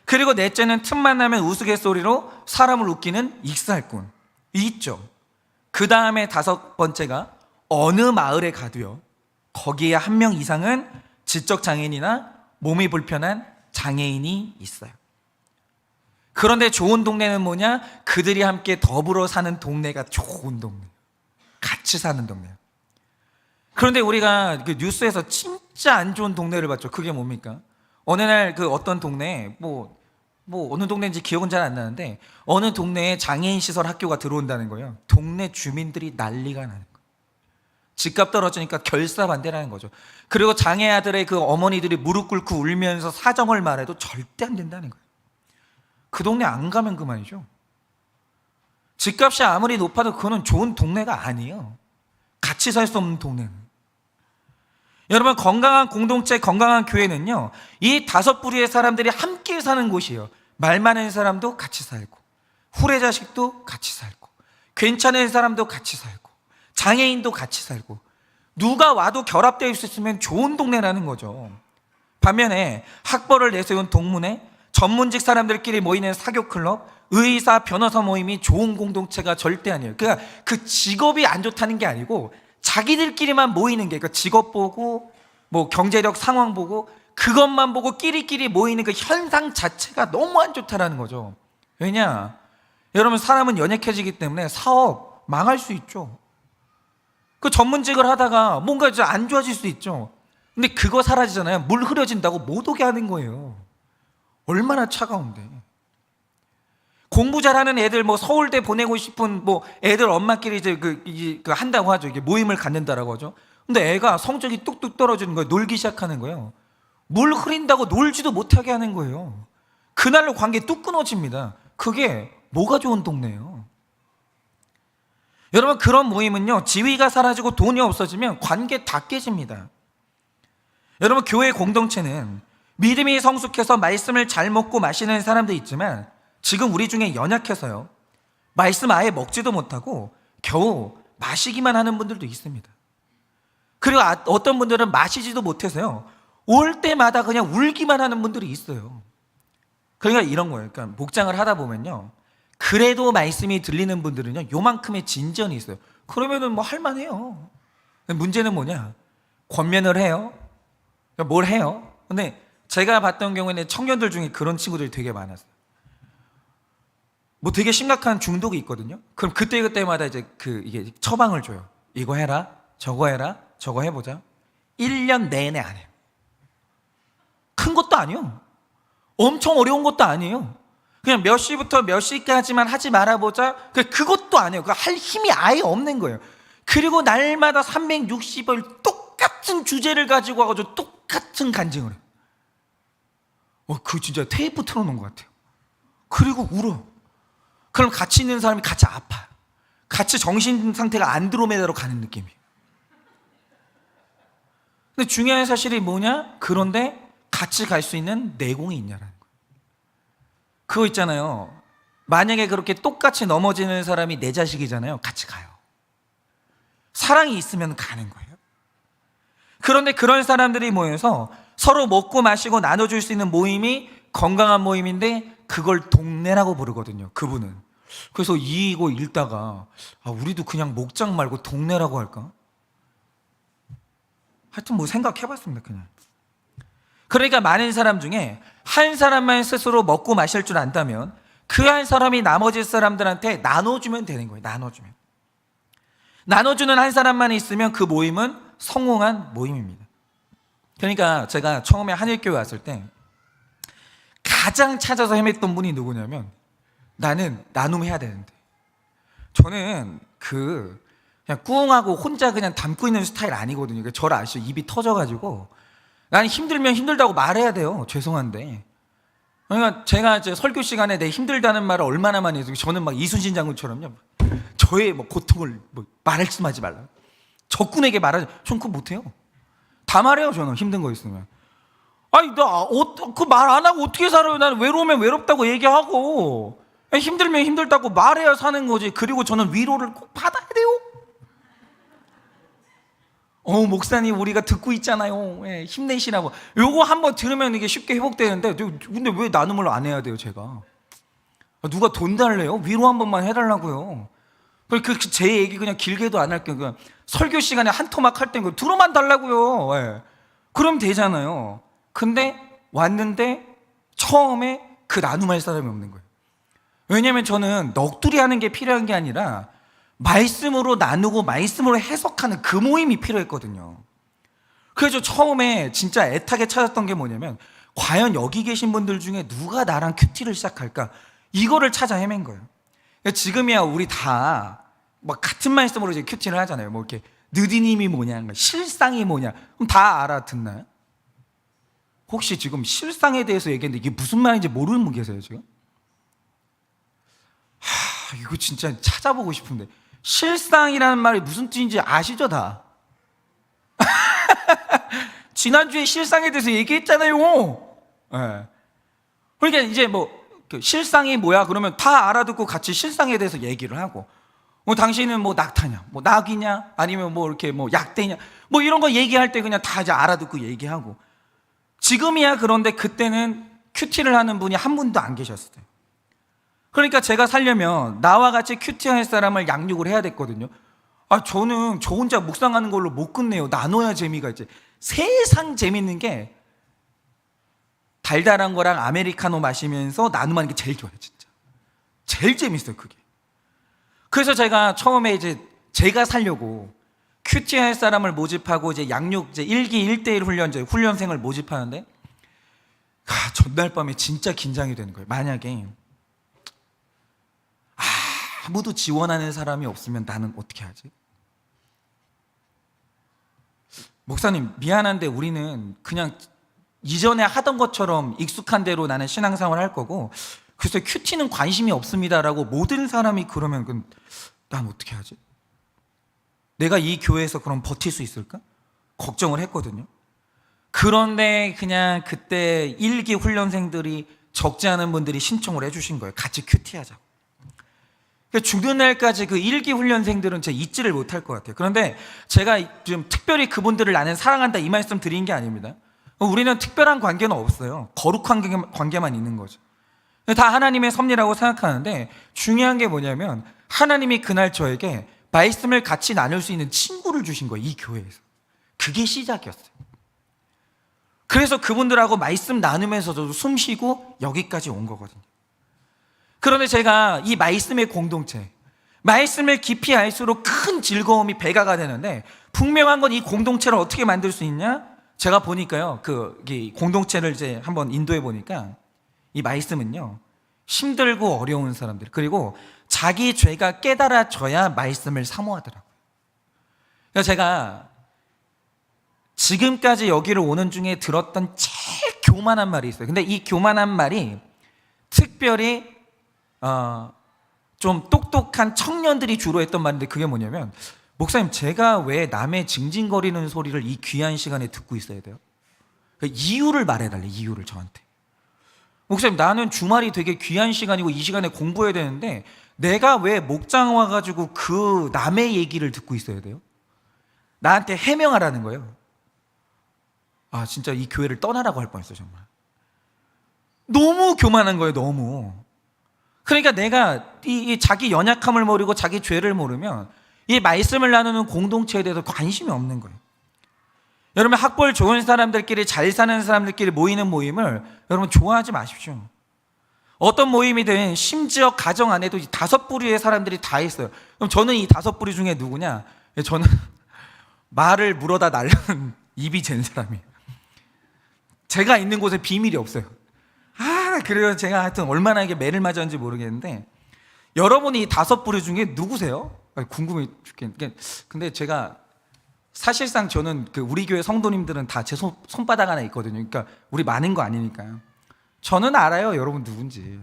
S1: 그리고 넷째는 틈만 나면 우스갯소리로 사람을 웃기는 익살꾼. 있죠. 그 다음에 5번째가 어느 마을에 가도요, 거기에 한 명 이상은 지적 장애인이나 몸이 불편한 장애인이 있어요. 그런데 좋은 동네는 뭐냐? 그들이 함께 더불어 사는 동네가 좋은 동네, 같이 사는 동네예요. 그런데 우리가 뉴스에서 진짜 안 좋은 동네를 봤죠. 그게 뭡니까? 어느 날 어떤 동네에 어느 동네인지 기억은 잘 안 나는데 어느 동네에 장애인 시설 학교가 들어온다는 거예요. 동네 주민들이 난리가 나는 거예요. 집값 떨어지니까 결사반대라는 거죠. 그리고 장애 아들의 어머니들이 무릎 꿇고 울면서 사정을 말해도 절대 안 된다는 거예요. 그 동네 안 가면 그만이죠. 집값이 아무리 높아도 그거는 좋은 동네가 아니에요. 같이 살 수 없는 동네는. 여러분, 건강한 공동체, 건강한 교회는요, 이 5부류의 사람들이 함께 사는 곳이에요. 말 많은 사람도 같이 살고, 후레자식도 같이 살고, 괜찮은 사람도 같이 살고, 장애인도 같이 살고, 누가 와도 결합되어 있었으면 좋은 동네라는 거죠. 반면에 학벌을 내세운 동문회, 전문직 사람들끼리 모이는 사교클럽, 의사, 변호사 모임이 좋은 공동체가 절대 아니에요. 그러니까 그 직업이 안 좋다는 게 아니고 자기들끼리만 모이는 게, 그러니까 직업 보고 경제력 상황 보고 그것만 보고 끼리끼리 모이는 그 현상 자체가 너무 안 좋다라는 거죠. 왜냐? 여러분, 사람은 연약해지기 때문에 사업 망할 수 있죠. 그 전문직을 하다가 뭔가 안 좋아질 수 있죠. 근데 그거 사라지잖아요. 물 흐려진다고 못 오게 하는 거예요. 얼마나 차가운데. 공부 잘하는 애들 서울대 보내고 싶은 애들 엄마끼리 이제 한다고 하죠. 이게 모임을 갖는다라고 하죠. 근데 애가 성적이 뚝뚝 떨어지는 거예요. 놀기 시작하는 거예요. 물 흐린다고 놀지도 못하게 하는 거예요. 그날로 관계 뚝 끊어집니다. 그게 뭐가 좋은 동네예요? 여러분, 그런 모임은요, 지위가 사라지고 돈이 없어지면 관계 다 깨집니다. 여러분, 교회 공동체는 믿음이 성숙해서 말씀을 잘 먹고 마시는 사람도 있지만 지금 우리 중에 연약해서요, 말씀 아예 먹지도 못하고 겨우 마시기만 하는 분들도 있습니다. 그리고 어떤 분들은 마시지도 못해서요, 올 때마다 그냥 울기만 하는 분들이 있어요. 그러니까 이런 거예요. 그러니까 목장을 하다 보면요, 그래도 말씀이 들리는 분들은요, 요만큼의 진전이 있어요. 그러면은 할만해요. 문제는 뭐냐? 권면을 해요. 뭘 해요? 근데 제가 봤던 경우에는 청년들 중에 그런 친구들이 되게 많았어요. 되게 심각한 중독이 있거든요. 그럼 그때마다 이제 이게 처방을 줘요. 이거 해라, 저거 해라, 저거 해보자. 1년 내내 안 해요. 큰 것도 아니요. 엄청 어려운 것도 아니에요. 그냥 몇 시부터 몇 시까지만 하지 말아보자. 그것도 아니에요. 할 힘이 아예 없는 거예요. 그리고 날마다 360일 똑같은 주제를 가지고 와가지고 똑같은 간증을 해요. 그 진짜 테이프 틀어놓은 것 같아요. 그리고 울어. 그럼 같이 있는 사람이 같이 아파요. 같이 정신 상태가 안드로메다로 가는 느낌이에요. 근데 중요한 사실이 뭐냐? 그런데 같이 갈 수 있는 내공이 있냐라는 거예요. 그거 있잖아요. 만약에 그렇게 똑같이 넘어지는 사람이 내 자식이잖아요. 같이 가요. 사랑이 있으면 가는 거예요. 그런데 그런 사람들이 모여서 서로 먹고 마시고 나눠줄 수 있는 모임이 건강한 모임인데 그걸 동네라고 부르거든요. 그분은. 그래서 이거 읽다가 우리도 그냥 목장 말고 동네라고 할까? 하여튼 뭐 생각해봤습니다. 그냥. 그러니까 많은 사람 중에 한 사람만 스스로 먹고 마실 줄 안다면 그 한 사람이 나머지 사람들한테 나눠주면 되는 거예요. 나눠주는 한 사람만 있으면 그 모임은 성공한 모임입니다. 그러니까 제가 처음에 한일교회 왔을 때 가장 찾아서 헤맸던 분이 누구냐면 나는 나눔해야 되는데 저는 그냥 꿍하고 혼자 그냥 담고 있는 스타일 아니거든요. 저를 아시죠? 입이 터져가지고 나는 힘들면 힘들다고 말해야 돼요. 죄송한데. 그러니까 제가 이제 설교 시간에 내 힘들다는 말을 얼마나 많이 해서 저는 막 이순신 장군처럼요. 저의 뭐 고통을 말씀하지 말라. 적군에게 말하지. 전 그거 못해요. 다 말해요. 저는 힘든 거 있으면. 아니 나 그 말 안 하고 어떻게 살아요? 나는 외로우면 외롭다고 얘기하고 힘들면 힘들다고 말해야 사는 거지. 그리고 저는 위로를 꼭 받아야 돼요. 목사님 우리가 듣고 있잖아요. 힘내시라고. 요거 한번 들으면 이게 쉽게 회복되는데 근데 왜 나눔을 안 해야 돼요? 제가 누가 돈 달래요? 위로 한 번만 해달라고요. 제 얘기 그냥 길게도 안 할게요. 그냥 설교 시간에 한 토막 할 땐 들어만 달라고요. 그럼 되잖아요. 근데 왔는데 처음에 그 나눔할 사람이 없는 거예요. 왜냐면 저는 넋두리 하는 게 필요한 게 아니라 말씀으로 나누고 말씀으로 해석하는 그 모임이 필요했거든요. 그래서 처음에 진짜 애타게 찾았던 게 뭐냐면 과연 여기 계신 분들 중에 누가 나랑 큐티를 시작할까? 이거를 찾아 헤맨 거예요. 지금이야 우리 다 막 같은 말씀으로 이제 큐티를 하잖아요. 뭐 이렇게 느디님이 뭐냐, 실상이 뭐냐, 그럼 다 알아듣나요? 혹시 지금 실상에 대해서 얘기했는데 이게 무슨 말인지 모르는 분 계세요 지금? 이거 진짜 찾아보고 싶은데 실상이라는 말이 무슨 뜻인지 아시죠 다? 지난주에 실상에 대해서 얘기했잖아요. 그러니까 이제 실상이 뭐야 그러면 다 알아듣고 같이 실상에 대해서 얘기를 하고 당신은 낙타냐, 낙이냐, 아니면 이렇게 약대냐, 이런 거 얘기할 때 그냥 다 이제 알아듣고 얘기하고. 지금이야 그런데 그때는 큐티를 하는 분이 한 분도 안 계셨어요. 그러니까 제가 살려면 나와 같이 큐티할 사람을 양육을 해야 됐거든요. 저는 저 혼자 묵상하는 걸로 못 끝내요. 나눠야 재미가 있지. 세상 재밌는 게 달달한 거랑 아메리카노 마시면서 나눔하는 게 제일 좋아요. 진짜 제일 재밌어요 그게. 그래서 제가 처음에 이제 제가 살려고 큐티할 사람을 모집하고 이제 양육 이제 1기 1대1 훈련생을 모집하는데 전날 밤에 진짜 긴장이 되는 거예요. 만약에 아무도 지원하는 사람이 없으면 나는 어떻게 하지? 목사님 미안한데 우리는 그냥 이전에 하던 것처럼 익숙한 대로 나는 신앙생활 할 거고 그래서 큐티는 관심이 없습니다라고 모든 사람이 그러면 난 어떻게 하지? 내가 이 교회에서 그럼 버틸 수 있을까? 걱정을 했거든요. 그런데 그냥 그때 1기 훈련생들이 적지 않은 분들이 신청을 해주신 거예요. 같이 큐티하자고. 죽는 날까지 그 1기 훈련생들은 제가 잊지를 못할 것 같아요. 그런데 제가 좀 특별히 그분들을 나는 사랑한다 이 말씀 드린 게 아닙니다. 우리는 특별한 관계는 없어요. 거룩한 관계만 있는 거죠. 다 하나님의 섭리라고 생각하는데 중요한 게 뭐냐면 하나님이 그날 저에게 말씀을 같이 나눌 수 있는 친구를 주신 거예요. 이 교회에서. 그게 시작이었어요. 그래서 그분들하고 말씀 나누면서 저도 숨 쉬고 여기까지 온 거거든요. 그런데 제가 이 말씀의 공동체, 말씀을 깊이 알수록 큰 즐거움이 배가가 되는데 분명한 건 이 공동체를 어떻게 만들 수 있냐? 제가 보니까요, 이 공동체를 이제 한번 인도해 보니까 이 말씀은요, 힘들고 어려운 사람들, 그리고 자기 죄가 깨달아져야 말씀을 사모하더라고요. 그래서 제가 지금까지 여기를 오는 중에 들었던 제일 교만한 말이 있어요. 근데 이 교만한 말이 특별히 좀 똑똑한 청년들이 주로 했던 말인데, 그게 뭐냐면, 목사님, 제가 왜 남의 징징거리는 소리를 이 귀한 시간에 듣고 있어야 돼요? 이유를 말해달래. 이유를 저한테. 목사님, 나는 주말이 되게 귀한 시간이고 이 시간에 공부해야 되는데 내가 왜 목장 와가지고 그 남의 얘기를 듣고 있어야 돼요? 나한테 해명하라는 거예요. 아, 진짜 이 교회를 떠나라고 할 뻔했어. 정말 너무 교만한 거예요. 너무. 그러니까 내가 이 자기 연약함을 모르고 자기 죄를 모르면 이 말씀을 나누는 공동체에 대해서 관심이 없는 거예요. 여러분, 학벌 좋은 사람들끼리, 잘 사는 사람들끼리 모이는 모임을 여러분 좋아하지 마십시오. 어떤 모임이든, 심지어 가정 안에도 이 5부류의 사람들이 다 있어요. 그럼 저는 이 5부류 중에 누구냐? 저는 말을 물어다 날르는 입이 젠 사람이에요. 제가 있는 곳에 비밀이 없어요. 그래요. 제가 하여튼 얼마나 이게 매를 맞았는지 모르겠는데, 여러분이 이 5부류 중에 누구세요? 궁금해 죽겠는데. 근데 제가 사실상 저는 우리 교회 성도님들은 다 제 손바닥 안에 있거든요. 그러니까 우리 많은 거 아니니까요. 저는 알아요, 여러분 누군지.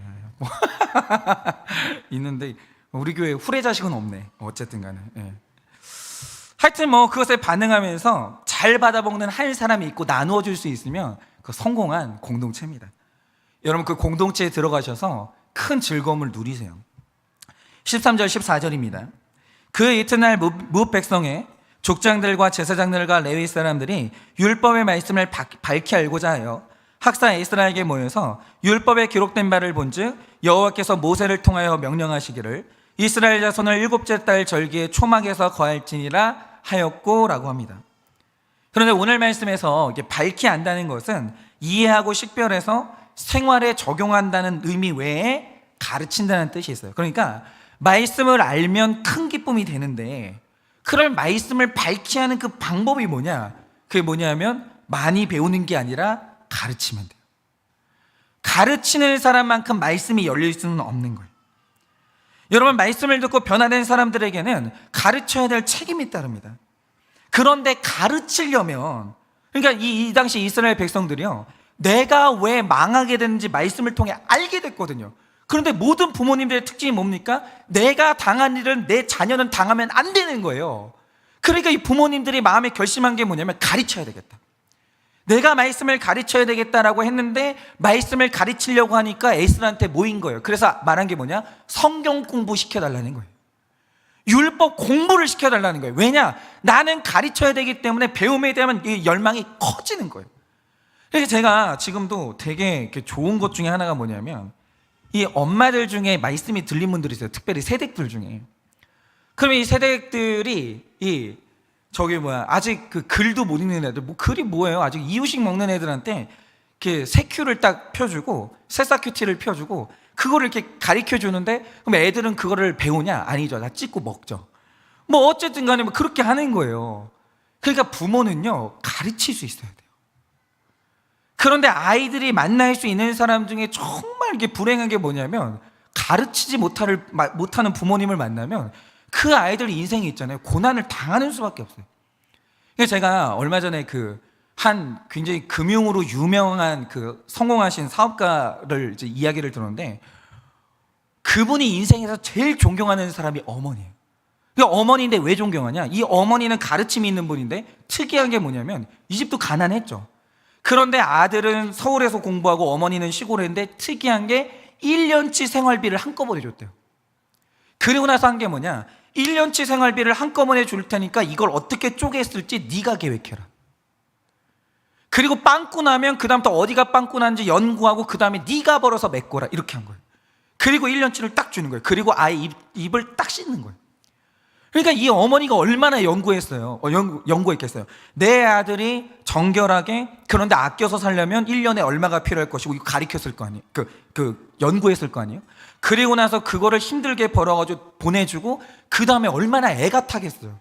S1: 있는데 우리 교회 후레 자식은 없네. 어쨌든 간에. 예. 하여튼 그것에 반응하면서 잘 받아먹는 한 사람이 있고 나누어 줄 수 있으면 그 성공한 공동체입니다. 여러분, 그 공동체에 들어가셔서 큰 즐거움을 누리세요. 13절 14절입니다. 그 이튿날 무엇 백성의 족장들과 제사장들과 레위 사람들이 율법의 말씀을 밝히 알고자 하여 학사 에스라에게 모여서 율법에 기록된 바를 본즉 여호와께서 모세를 통하여 명령하시기를 이스라엘 자손을 7째 달 절기에 초막에서 거할지니라 하였고라고 합니다. 그런데 오늘 말씀에서 이게 밝히 안다는 것은 이해하고 식별해서 생활에 적용한다는 의미 외에 가르친다는 뜻이 있어요. 그러니까 말씀을 알면 큰 기쁨이 되는데, 그럴 말씀을 밝히 하는 그 방법이 뭐냐? 그게 뭐냐면 많이 배우는 게 아니라 가르치면 돼요. 가르치는 사람만큼 말씀이 열릴 수는 없는 거예요. 여러분, 말씀을 듣고 변화된 사람들에게는 가르쳐야 될 책임이 따릅니다. 그런데 가르치려면, 그러니까 이 당시 이스라엘 백성들이요, 내가 왜 망하게 됐는지 말씀을 통해 알게 됐거든요. 그런데 모든 부모님들의 특징이 뭡니까? 내가 당한 일은 내 자녀는 당하면 안 되는 거예요. 그러니까 이 부모님들이 마음에 결심한 게 뭐냐면 가르쳐야 되겠다. 내가 말씀을 가르쳐야 되겠다라고 했는데 말씀을 가르치려고 하니까 에스라한테 모인 거예요. 그래서 말한 게 뭐냐? 성경 공부 시켜달라는 거예요. 율법 공부를 시켜달라는 거예요. 왜냐? 나는 가르쳐야 되기 때문에 배움에 대한 이 열망이 커지는 거예요. 그래서 제가 지금도 되게 좋은 것 중에 하나가 뭐냐면, 이 엄마들 중에 말씀이 들린 분들이 있어요. 특별히 세댁들 중에. 그러면 이 세댁들이 아직 그 글도 못 읽는 애들, 글이 뭐예요? 아직 이유식 먹는 애들한테 이렇게 새큐를 딱 펴주고, 새싹큐티를 펴주고, 그거를 이렇게 가르쳐 주는데, 그럼 애들은 그거를 배우냐? 아니죠. 다 찍고 먹죠. 어쨌든 간에 그렇게 하는 거예요. 그러니까 부모는요, 가르칠 수 있어야 돼요. 그런데 아이들이 만날 수 있는 사람 중에 정말 이게 불행한 게 뭐냐면, 가르치지 못하는 부모님을 만나면 그 아이들 인생이 있잖아요, 고난을 당하는 수밖에 없어요. 그래서 제가 얼마 전에 한 굉장히 금융으로 유명한 성공하신 사업가를 이제 이야기를 들었는데, 그분이 인생에서 제일 존경하는 사람이 어머니예요. 그러니까 어머니인데 왜 존경하냐? 이 어머니는 가르침이 있는 분인데 특이한 게 뭐냐면, 이 집도 가난했죠. 그런데 아들은 서울에서 공부하고 어머니는 시골에 있는데 특이한 게 1년치 생활비를 한꺼번에 줬대요. 그리고 나서 한 게 뭐냐? 1년치 생활비를 한꺼번에 줄 테니까 이걸 어떻게 쪼개 쓸지 네가 계획해라. 그리고 빵꾸 나면 그 다음부터 어디가 빵꾸 난지 연구하고 그 다음에 네가 벌어서 메꿔라. 이렇게 한 거예요. 그리고 1년치를 딱 주는 거예요. 그리고 아예 입을 딱 씻는 거예요. 그러니까 이 어머니가 얼마나 연구했겠어요. 내 아들이 정결하게, 그런데 아껴서 살려면 1년에 얼마가 필요할 것이고, 이거 가르쳤을 거 아니에요. 연구했을 거 아니에요. 그리고 나서 그거를 힘들게 벌어가지고 보내주고, 그 다음에 얼마나 애가 타겠어요.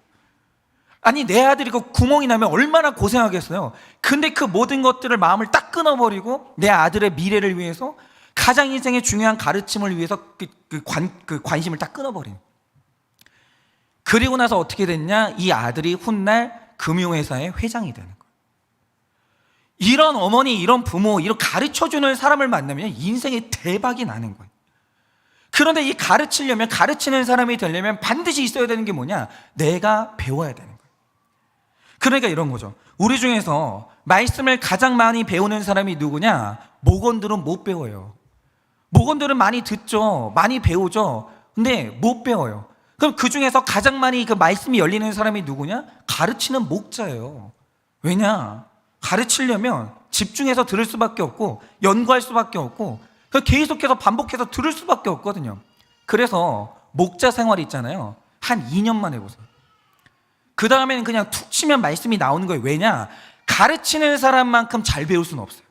S1: 아니, 내 아들이 구멍이 나면 얼마나 고생하겠어요. 근데 그 모든 것들을 마음을 딱 끊어버리고 내 아들의 미래를 위해서 가장 인생의 중요한 가르침을 위해서 그 관심을 딱 끊어버린. 그리고 나서 어떻게 됐냐? 이 아들이 훗날 금융회사의 회장이 되는 거예요. 이런 어머니, 이런 부모, 이런 가르쳐주는 사람을 만나면 인생에 대박이 나는 거예요. 그런데 이 가르치려면, 가르치는 사람이 되려면 반드시 있어야 되는 게 뭐냐? 내가 배워야 되는 거예요. 그러니까 이런 거죠. 우리 중에서 말씀을 가장 많이 배우는 사람이 누구냐? 목원들은 못 배워요. 목원들은 많이 듣죠. 많이 배우죠. 근데 못 배워요. 그럼 그 중에서 가장 많이 그 말씀이 열리는 사람이 누구냐? 가르치는 목자예요. 왜냐? 가르치려면 집중해서 들을 수밖에 없고 연구할 수밖에 없고 계속해서 반복해서 들을 수밖에 없거든요. 그래서 목자 생활이 있잖아요. 한 2년만 해보세요. 그 다음에는 그냥 툭 치면 말씀이 나오는 거예요. 왜냐? 가르치는 사람만큼 잘 배울 수는 없어요.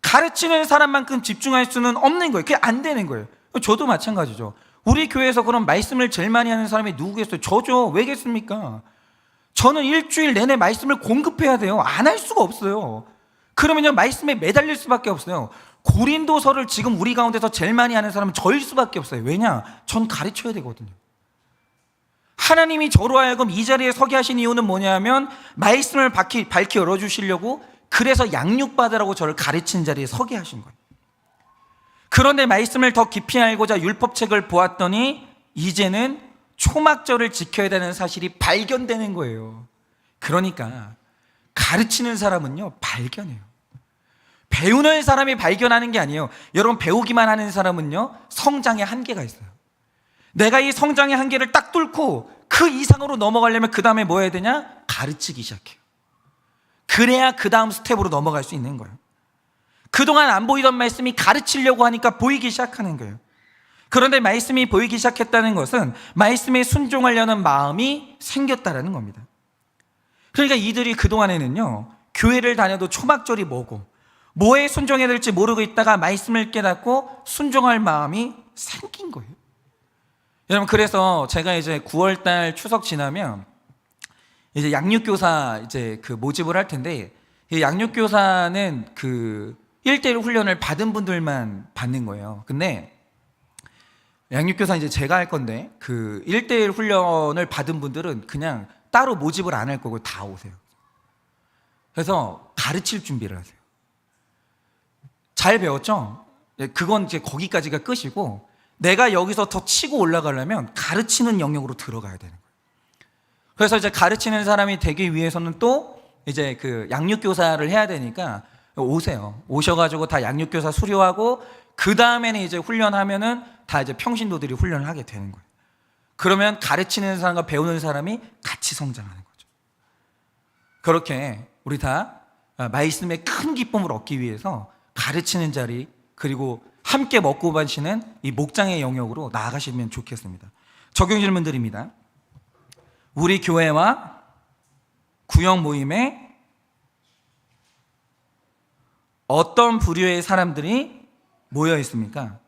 S1: 가르치는 사람만큼 집중할 수는 없는 거예요. 그게 안 되는 거예요. 저도 마찬가지죠. 우리 교회에서 그럼 말씀을 제일 많이 하는 사람이 누구겠어요? 저죠. 왜겠습니까? 저는 일주일 내내 말씀을 공급해야 돼요. 안 할 수가 없어요. 그러면요, 말씀에 매달릴 수밖에 없어요. 고린도서를 지금 우리 가운데서 제일 많이 하는 사람은 저일 수밖에 없어요. 왜냐? 전 가르쳐야 되거든요. 하나님이 저로 하여금 이 자리에 서게 하신 이유는 뭐냐면 말씀을 밝히 열어주시려고, 그래서 양육받으라고 저를 가르치는 자리에 서게 하신 거예요. 그런데 말씀을 더 깊이 알고자 율법책을 보았더니 이제는 초막절을 지켜야 되는 사실이 발견되는 거예요. 그러니까 가르치는 사람은요, 발견해요. 배우는 사람이 발견하는 게 아니에요. 여러분, 배우기만 하는 사람은요, 성장의 한계가 있어요. 내가 이 성장의 한계를 딱 뚫고 그 이상으로 넘어가려면 그 다음에 뭐 해야 되냐? 가르치기 시작해요. 그래야 그 다음 스텝으로 넘어갈 수 있는 거예요. 그동안 안 보이던 말씀이 가르치려고 하니까 보이기 시작하는 거예요. 그런데 말씀이 보이기 시작했다는 것은 말씀에 순종하려는 마음이 생겼다는 겁니다. 그러니까 이들이 그동안에는요, 교회를 다녀도 초막절이 뭐고 뭐에 순종해야 될지 모르고 있다가 말씀을 깨닫고 순종할 마음이 생긴 거예요. 여러분, 그래서 제가 이제 9월달 추석 지나면 이제 양육교사 이제 그 모집을 할 텐데, 이 양육교사는 그 1대1 훈련을 받은 분들만 받는 거예요. 근데 양육교사 이제 제가 할 건데, 그 1대1 훈련을 받은 분들은 그냥 따로 모집을 안 할 거고 다 오세요. 그래서 가르칠 준비를 하세요. 잘 배웠죠? 그건 이제 거기까지가 끝이고, 내가 여기서 더 치고 올라가려면 가르치는 영역으로 들어가야 되는 거예요. 그래서 이제 가르치는 사람이 되기 위해서는 또 이제 그 양육교사를 해야 되니까 오세요. 오셔가지고 다 양육교사 수료하고 그 다음에는 이제 훈련하면은 다 이제 평신도들이 훈련을 하게 되는 거예요. 그러면 가르치는 사람과 배우는 사람이 같이 성장하는 거죠. 그렇게 우리 다 말씀의 큰 기쁨을 얻기 위해서 가르치는 자리, 그리고 함께 먹고 마시는 이 목장의 영역으로 나아가시면 좋겠습니다. 적용 질문 드립니다. 우리 교회와 구역 모임에 어떤 부류의 사람들이 모여 있습니까?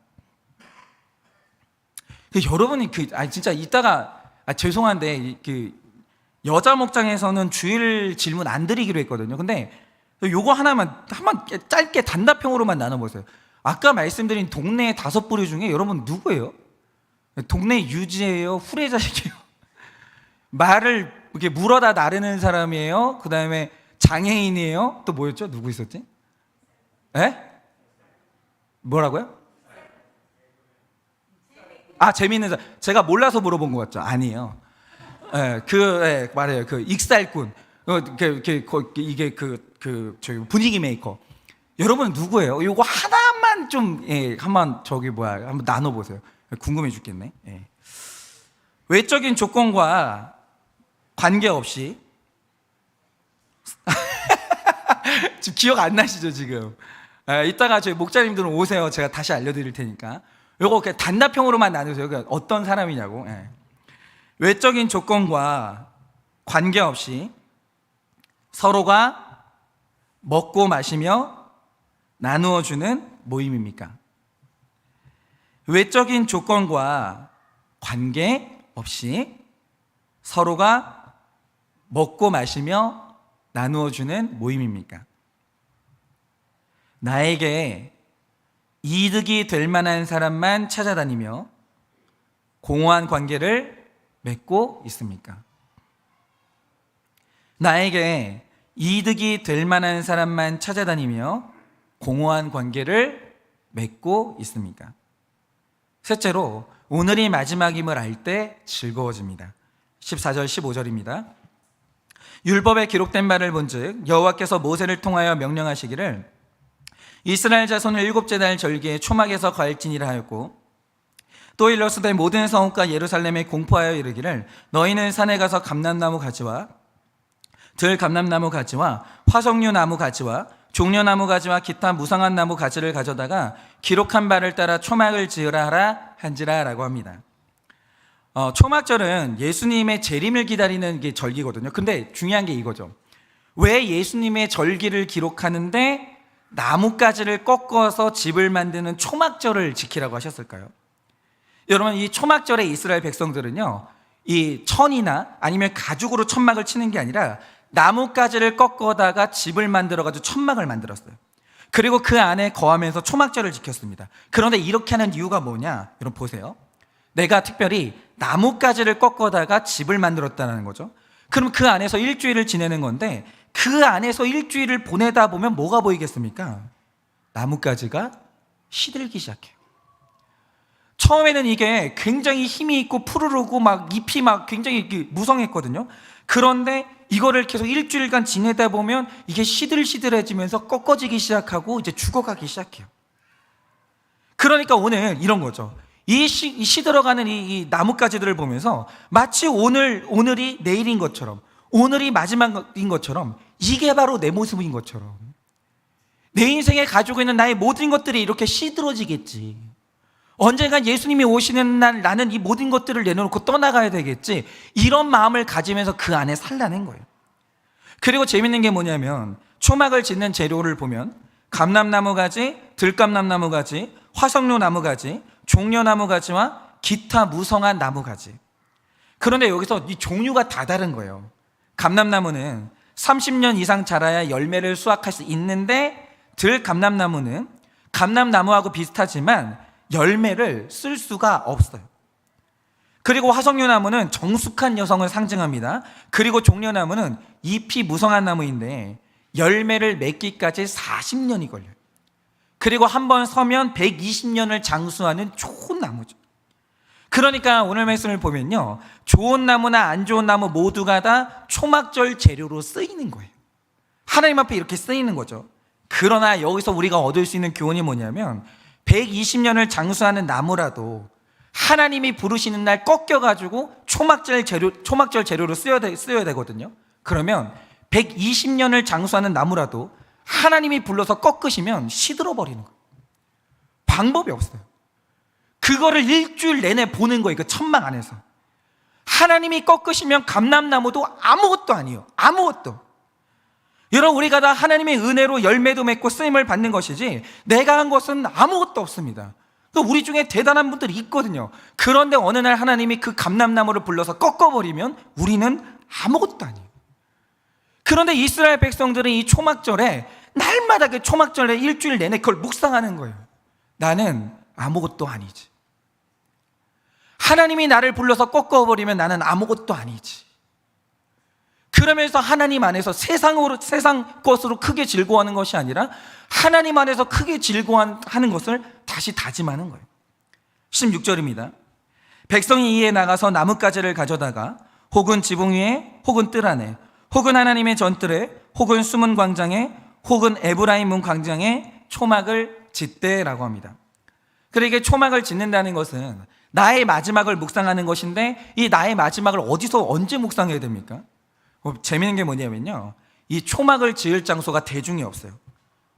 S1: 여러분이 진짜 이따가 죄송한데 그 여자 목장에서는 주일 질문 안 드리기로 했거든요. 근데 요거 한번 짧게 단답형으로만 나눠보세요. 아까 말씀드린 동네 5부류 중에 여러분 누구예요? 동네 유지예요? 후레자식이에요? 말을 이렇게 물어다 나르는 사람이에요? 그 다음에 장애인이에요? 또 뭐였죠? 누구 있었지? 에? 뭐라고요? 재미있는 사람. 제가 몰라서 물어본 것 같죠? 아니에요. 말해요. 그 익살꾼. 이게 저기 분위기 메이커. 여러분 누구예요? 이거 하나만 좀 한번 한번 나눠보세요. 궁금해 죽겠네. 외적인 조건과 관계없이 지금 기억 안 나시죠 지금? 이따가 저희 목자님들은 오세요. 제가 다시 알려드릴 테니까. 요거 그냥 단답형으로만 나누세요. 그러니까 어떤 사람이냐고. 외적인 조건과 관계없이 서로가 먹고 마시며 나누어주는 모임입니까? 외적인 조건과 관계없이 서로가 먹고 마시며 나누어주는 모임입니까? 나에게 이득이 될 만한 사람만 찾아다니며 공허한 관계를 맺고 있습니까? 나에게 이득이 될 만한 사람만 찾아다니며 공허한 관계를 맺고 있습니까? 셋째로, 오늘이 마지막임을 알 때 즐거워집니다. 14절 15절입니다. 율법에 기록된 바를 본즉 여호와께서 모세를 통하여 명령하시기를 이스라엘 자손을 일곱째 달 절기에 초막에서 거할지니라 하였고, 또 일러스되 모든 성읍과 예루살렘에 공포하여 이르기를 너희는 산에 가서 감람나무 가지와 들감람나무 가지와 화석류 나무 가지와 종려나무 가지와 기타 무성한 나무 가지를 가져다가 기록한 바를 따라 초막을 지으라 하라 한지라 라고 합니다. 초막절은 예수님의 재림을 기다리는 게 절기거든요. 근데 중요한 게 이거죠. 왜 예수님의 절기를 기록하는데 나뭇가지를 꺾어서 집을 만드는 초막절을 지키라고 하셨을까요? 여러분, 이 초막절에 이스라엘 백성들은요, 이 천이나 아니면 가죽으로 천막을 치는 게 아니라 나뭇가지를 꺾어다가 집을 만들어가지고 천막을 만들었어요. 그리고 그 안에 거하면서 초막절을 지켰습니다. 그런데 이렇게 하는 이유가 뭐냐? 여러분 보세요. 내가 특별히 나뭇가지를 꺾어다가 집을 만들었다는 거죠. 그럼 그 안에서 일주일을 지내는 건데, 그 안에서 일주일을 보내다 보면 뭐가 보이겠습니까? 나뭇가지가 시들기 시작해요. 처음에는 이게 굉장히 힘이 있고 푸르르고 막 잎이 막 굉장히 무성했거든요. 그런데 이거를 계속 일주일간 지내다 보면 이게 시들시들해지면서 꺾어지기 시작하고 이제 죽어가기 시작해요. 그러니까 오늘 이런 거죠. 이 시들어가는 이 나뭇가지들을 보면서 마치 오늘이 내일인 것처럼, 오늘이 마지막인 것처럼, 이게 바로 내 모습인 것처럼, 내 인생에 가지고 있는 나의 모든 것들이 이렇게 시들어지겠지. 언젠간 예수님이 오시는 날 나는 이 모든 것들을 내려놓고 떠나가야 되겠지. 이런 마음을 가지면서 그 안에 살라는 거예요. 그리고 재밌는 게 뭐냐면, 초막을 짓는 재료를 보면 감람나무 가지, 들감람나무 가지, 화석류 나무 가지, 종려나무 가지와 기타 무성한 나무 가지. 그런데 여기서 이 종류가 다 다른 거예요. 감람나무는 30년 이상 자라야 열매를 수확할 수 있는데, 들감람나무는 감람나무하고 비슷하지만 열매를 쓸 수가 없어요. 그리고 화석류나무는 정숙한 여성을 상징합니다. 그리고 종려나무는 잎이 무성한 나무인데 열매를 맺기까지 40년이 걸려요. 그리고 한번 서면 120년을 장수하는 좋은 나무죠. 그러니까 오늘 말씀을 보면요, 좋은 나무나 안 좋은 나무 모두가 다 초막절 재료로 쓰이는 거예요. 하나님 앞에 이렇게 쓰이는 거죠. 그러나 여기서 우리가 얻을 수 있는 교훈이 뭐냐면, 120년을 장수하는 나무라도 하나님이 부르시는 날 꺾여가지고 초막절 재료로 쓰여야 되거든요. 그러면 120년을 장수하는 나무라도 하나님이 불러서 꺾으시면 시들어버리는 거예요. 방법이 없어요. 그거를 일주일 내내 보는 거예요. 그 천막 안에서. 하나님이 꺾으시면 감람나무도 아무것도 아니에요. 아무것도. 여러분, 우리가 다 하나님의 은혜로 열매도 맺고 쓰임을 받는 것이지 내가 한 것은 아무것도 없습니다. 또 우리 중에 대단한 분들이 있거든요. 그런데 어느 날 하나님이 그 감람나무를 불러서 꺾어버리면 우리는 아무것도 아니에요. 그런데 이스라엘 백성들은 이 초막절에 날마다 그 초막절에 일주일 내내 그걸 묵상하는 거예요. 나는 아무것도 아니지. 하나님이 나를 불러서 꺾어버리면 나는 아무것도 아니지. 그러면서 하나님 안에서 세상 것으로 크게 즐거워하는 것이 아니라 하나님 안에서 크게 즐거워하는 것을 다시 다짐하는 거예요. 16절입니다. 백성이 이에 나가서 나뭇가지를 가져다가 혹은 지붕 위에 혹은 뜰 안에 혹은 하나님의 전뜰에 혹은 숨은 광장에 혹은 에브라임 문 광장에 초막을 짓대라고 합니다. 그러니까 초막을 짓는다는 것은 나의 마지막을 묵상하는 것인데, 이 나의 마지막을 어디서 언제 묵상해야 됩니까? 재미있는 게 뭐냐면요, 이 초막을 지을 장소가 대중이 없어요.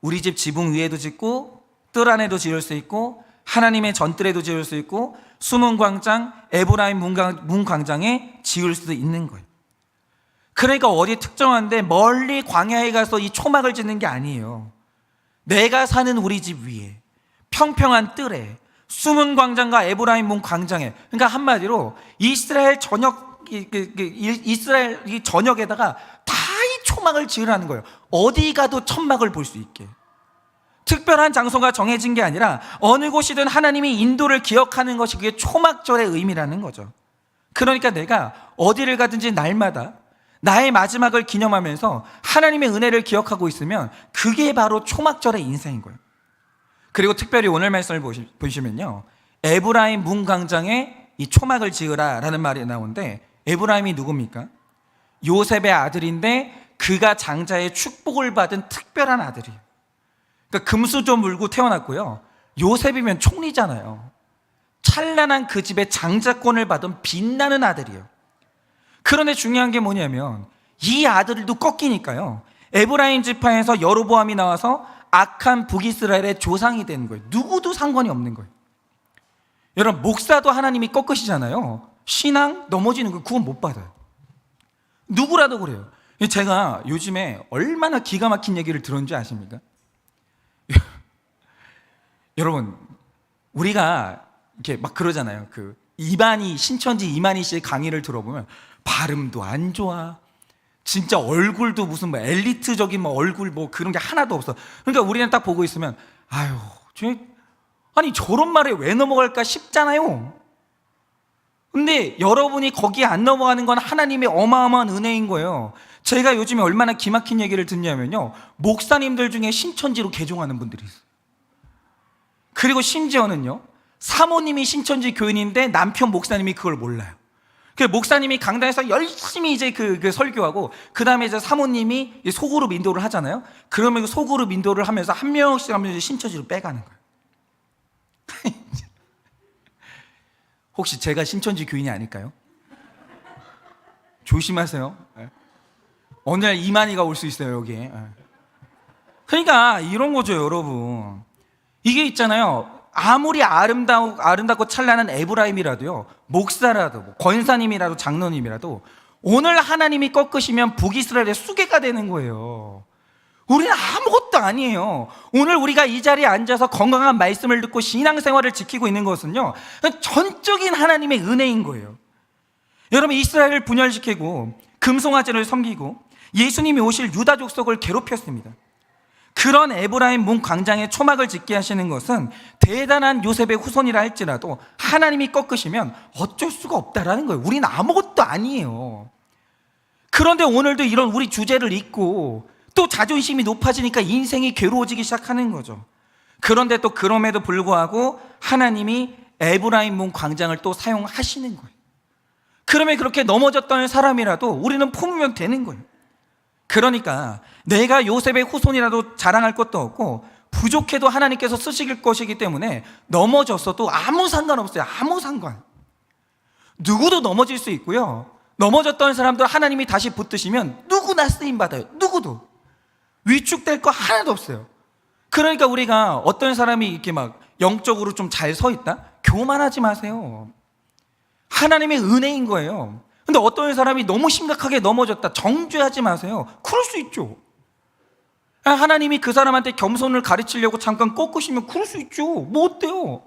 S1: 우리 집 지붕 위에도 짓고 뜰 안에도 지을 수 있고 하나님의 전뜰에도 지을 수 있고 숨은 광장, 에브라임 문 광장에 지을 수도 있는 거예요. 그러니까 어디 특정한데 멀리 광야에 가서 이 초막을 짓는 게 아니에요. 내가 사는 우리 집 위에 평평한 뜰에 숨은 광장과 에브라임 문 광장에, 그러니까 한마디로 이스라엘 이 전역에다가 다 이 초막을 지으라는 거예요. 어디 가도 천막을 볼 수 있게. 특별한 장소가 정해진 게 아니라 어느 곳이든 하나님이 인도를 기억하는 것이 그게 초막절의 의미라는 거죠. 그러니까 내가 어디를 가든지 날마다 나의 마지막을 기념하면서 하나님의 은혜를 기억하고 있으면 그게 바로 초막절의 인생인 거예요. 그리고 특별히 오늘 말씀을 보시면요, 에브라임 문 광장에 이 초막을 지으라 라는 말이 나오는데, 에브라임이 누굽니까? 요셉의 아들인데 그가 장자의 축복을 받은 특별한 아들이에요. 그러니까 금수저 물고 태어났고요, 요셉이면 총리잖아요. 찬란한 그 집의 장자권을 받은 빛나는 아들이에요. 그런데 중요한 게 뭐냐면 이 아들도 꺾이니까요, 에브라임 지파에서 여로보암이 나와서 악한 북이스라엘의 조상이 되는 거예요. 누구도 상관이 없는 거예요. 여러분, 목사도 하나님이 꺾으시잖아요. 신앙 넘어지는 거 구원 못 받아요. 누구라도 그래요. 제가 요즘에 얼마나 기가 막힌 얘기를 들었는지 아십니까? 여러분, 우리가 이렇게 막 그러잖아요. 그 신천지 이만희 씨의 강의를 들어보면 발음도 안 좋아, 진짜 얼굴도 무슨 뭐 엘리트적인 뭐 얼굴 뭐 그런 게 하나도 없어. 그러니까 우리는 딱 보고 있으면 아니 저런 말에 왜 넘어갈까 싶잖아요. 근데 여러분이 거기에 안 넘어가는 건 하나님의 어마어마한 은혜인 거예요. 제가 요즘에 얼마나 기막힌 얘기를 듣냐면요, 목사님들 중에 신천지로 개종하는 분들이 있어요. 그리고 심지어는요, 사모님이 신천지 교인인데 남편 목사님이 그걸 몰라요. 그 목사님이 강단에서 열심히 이제 그 설교하고, 그 다음에 이제 사모님이 소그룹 인도를 하잖아요. 그러면 그 소그룹 인도를 하면서 한 명씩 하면 신천지로 빼가는 거예요. 혹시 제가 신천지 교인이 아닐까요? 조심하세요. 어느 날 이만희가 올 수 있어요, 여기에. 그러니까 이런 거죠, 여러분. 이게 있잖아요, 아무리 아름답고 찬란한 에브라임이라도요, 목사라도 뭐 권사님이라도 장로님이라도 오늘 하나님이 꺾으시면 북이스라엘의 수괴가 되는 거예요. 우리는 아무것도 아니에요. 오늘 우리가 이 자리에 앉아서 건강한 말씀을 듣고 신앙생활을 지키고 있는 것은요, 전적인 하나님의 은혜인 거예요. 여러분, 이스라엘을 분열시키고 금송아지를 섬기고 예수님이 오실 유다 족속을 괴롭혔습니다. 그런 에브라임 문 광장에 초막을 짓게 하시는 것은 대단한 요셉의 후손이라 할지라도 하나님이 꺾으시면 어쩔 수가 없다라는 거예요. 우리는 아무것도 아니에요. 그런데 오늘도 이런 우리 주제를 잊고 또 자존심이 높아지니까 인생이 괴로워지기 시작하는 거죠. 그런데 또 그럼에도 불구하고 하나님이 에브라임 문 광장을 또 사용하시는 거예요. 그러면 그렇게 넘어졌던 사람이라도 우리는 품으면 되는 거예요. 그러니까 내가 요셉의 후손이라도 자랑할 것도 없고 부족해도 하나님께서 쓰실 것이기 때문에 넘어졌어도 아무 상관없어요. 아무 상관. 누구도 넘어질 수 있고요, 넘어졌던 사람들 하나님이 다시 붙드시면 누구나 쓰임받아요. 누구도 위축될 거 하나도 없어요. 그러니까 우리가 어떤 사람이 이렇게 막 영적으로 좀 잘 서 있다? 교만하지 마세요. 하나님의 은혜인 거예요. 근데 어떤 사람이 너무 심각하게 넘어졌다, 정죄하지 마세요. 그럴 수 있죠. 하나님이 그 사람한테 겸손을 가르치려고 잠깐 꺾으시면 그럴 수 있죠. 뭐 어때요?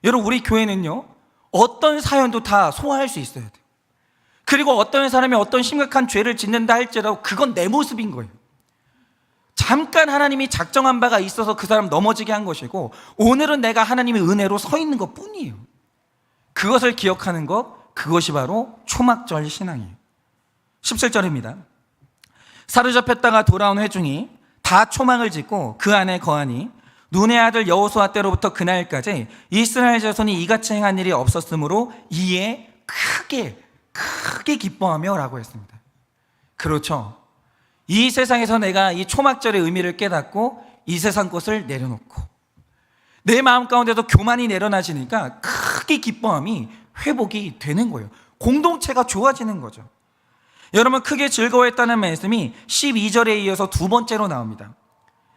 S1: 여러분, 우리 교회는요, 어떤 사연도 다 소화할 수 있어야 돼요. 그리고 어떤 사람이 어떤 심각한 죄를 짓는다 할지라도 그건 내 모습인 거예요. 잠깐 하나님이 작정한 바가 있어서 그 사람 넘어지게 한 것이고, 오늘은 내가 하나님의 은혜로 서 있는 것 뿐이에요. 그것을 기억하는 것, 그것이 바로 초막절 신앙이에요. 17절입니다. 사로잡혔다가 돌아온 회중이 다 초막을 짓고 그 안에 거하니 눈의 아들 여호수아 때로부터 그날까지 이스라엘 자손이 이같이 행한 일이 없었으므로 이에 크게 기뻐하며 라고 했습니다. 그렇죠. 이 세상에서 내가 이 초막절의 의미를 깨닫고 이 세상 것을 내려놓고 내 마음 가운데도 교만이 내려놔지니까 크게 기뻐함이 회복이 되는 거예요. 공동체가 좋아지는 거죠. 여러분, 크게 즐거워했다는 말씀이 12절에 이어서 두 번째로 나옵니다.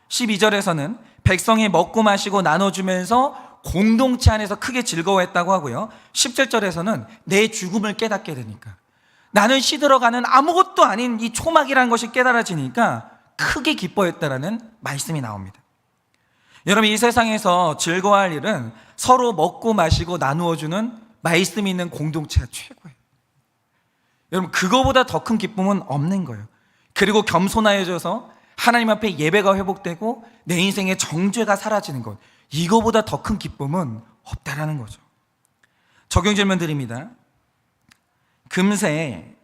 S1: 12절에서는 백성이 먹고 마시고 나눠주면서 공동체 안에서 크게 즐거워했다고 하고요, 17절에서는 내 죽음을 깨닫게 되니까, 나는 시들어가는 아무것도 아닌 이 초막이라는 것이 깨달아지니까 크게 기뻐했다라는 말씀이 나옵니다. 여러분, 이 세상에서 즐거워할 일은 서로 먹고 마시고 나누어주는 말씀이 있는 공동체가 최고예요. 여러분, 그거보다 더 큰 기쁨은 없는 거예요. 그리고 겸손하여져서 하나님 앞에 예배가 회복되고 내 인생의 정죄가 사라지는 것, 이거보다 더 큰 기쁨은 없다라는 거죠. 적용 질문 드립니다. 금세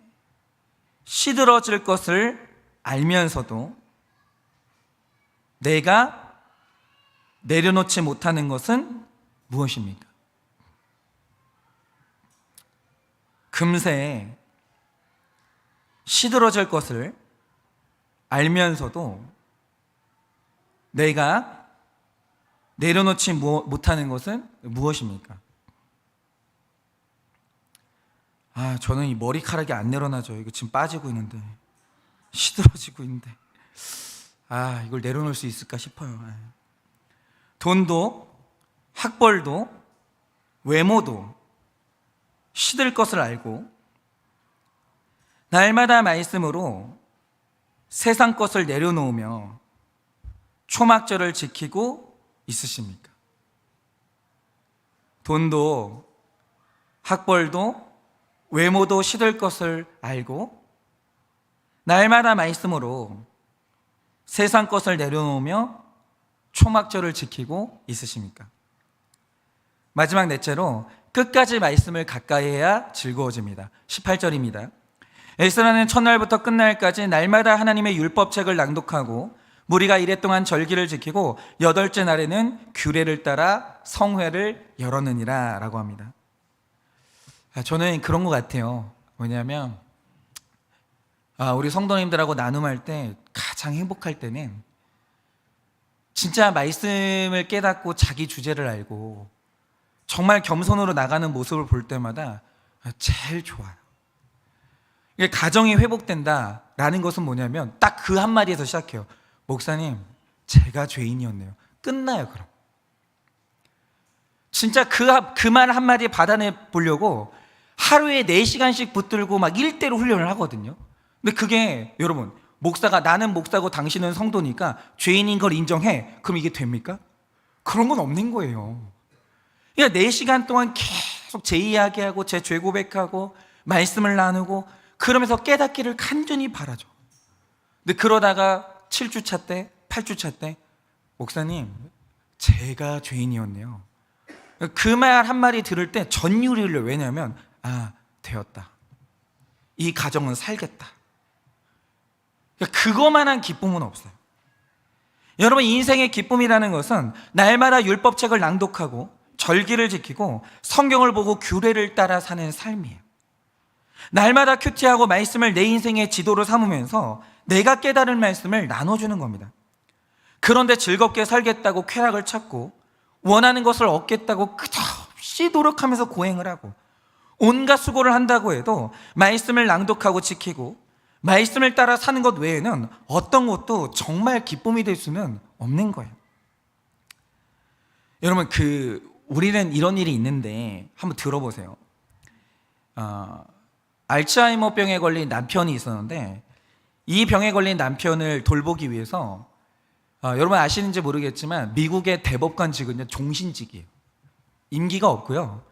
S1: 시들어질 것을 알면서도 내가 내려놓지 못하는 것은 무엇입니까? 금세 시들어질 것을 알면서도 내가 내려놓지 못하는 것은 무엇입니까? 저는 이 머리카락이 안 내려놔져요. 이거 지금 빠지고 있는데, 시들어지고 있는데, 이걸 내려놓을 수 있을까 싶어요. 돈도, 학벌도, 외모도 시들 것을 알고 날마다 말씀으로 세상 것을 내려놓으며 초막절을 지키고 있으십니까? 돈도, 학벌도, 외모도 시들 것을 알고 날마다 말씀으로 세상 것을 내려놓으며 초막절을 지키고 있으십니까? 마지막 넷째로 끝까지 말씀을 가까이 해야 즐거워집니다. 18절입니다. 에스라는 첫날부터 끝날까지 날마다 하나님의 율법책을 낭독하고 무리가 이랫동안 절기를 지키고 여덟째 날에는 규례를 따라 성회를 열었느니라 라고 합니다. 저는 그런 것 같아요. 왜냐하면 우리 성도님들하고 나눔할 때 가장 행복할 때는 진짜 말씀을 깨닫고 자기 주제를 알고 정말 겸손으로 나가는 모습을 볼 때마다 제일 좋아요. 이게 가정이 회복된다라는 것은 뭐냐면 딱 그 한마디에서 시작해요. 목사님, 제가 죄인이었네요. 끝나요. 그럼 진짜 그 말 한마디에 받아내 보려고 하루에 4시간씩 붙들고 막 일대로 훈련을 하거든요. 근데 그게 여러분, 목사가 나는 목사고 당신은 성도니까 죄인인 걸 인정해. 그럼 이게 됩니까? 그런 건 없는 거예요. 그러니까 4시간 동안 계속 제 이야기하고 제 죄 고백하고 말씀을 나누고 그러면서 깨닫기를 간절히 바라죠. 근데 그러다가 7주차 때, 8주차 때 목사님, 제가 죄인이었네요. 그 말 한마디 들을 때 전율이 흘려요. 왜냐하면 되었다. 이 가정은 살겠다. 그거만한 기쁨은 없어요. 여러분, 인생의 기쁨이라는 것은 날마다 율법책을 낭독하고 절기를 지키고 성경을 보고 규례를 따라 사는 삶이에요. 날마다 큐티하고 말씀을 내 인생의 지도로 삼으면서 내가 깨달은 말씀을 나눠주는 겁니다. 그런데 즐겁게 살겠다고 쾌락을 찾고 원하는 것을 얻겠다고 끝없이 노력하면서 고행을 하고 온갖 수고를 한다고 해도 말씀을 낭독하고 지키고 말씀을 따라 사는 것 외에는 어떤 것도 정말 기쁨이 될 수는 없는 거예요. 여러분, 우리는 이런 일이 있는데 한번 들어보세요. 알츠하이머 병에 걸린 남편이 있었는데 이 병에 걸린 남편을 돌보기 위해서 여러분 아시는지 모르겠지만 미국의 대법관직은요 종신직이에요. 임기가 없고요.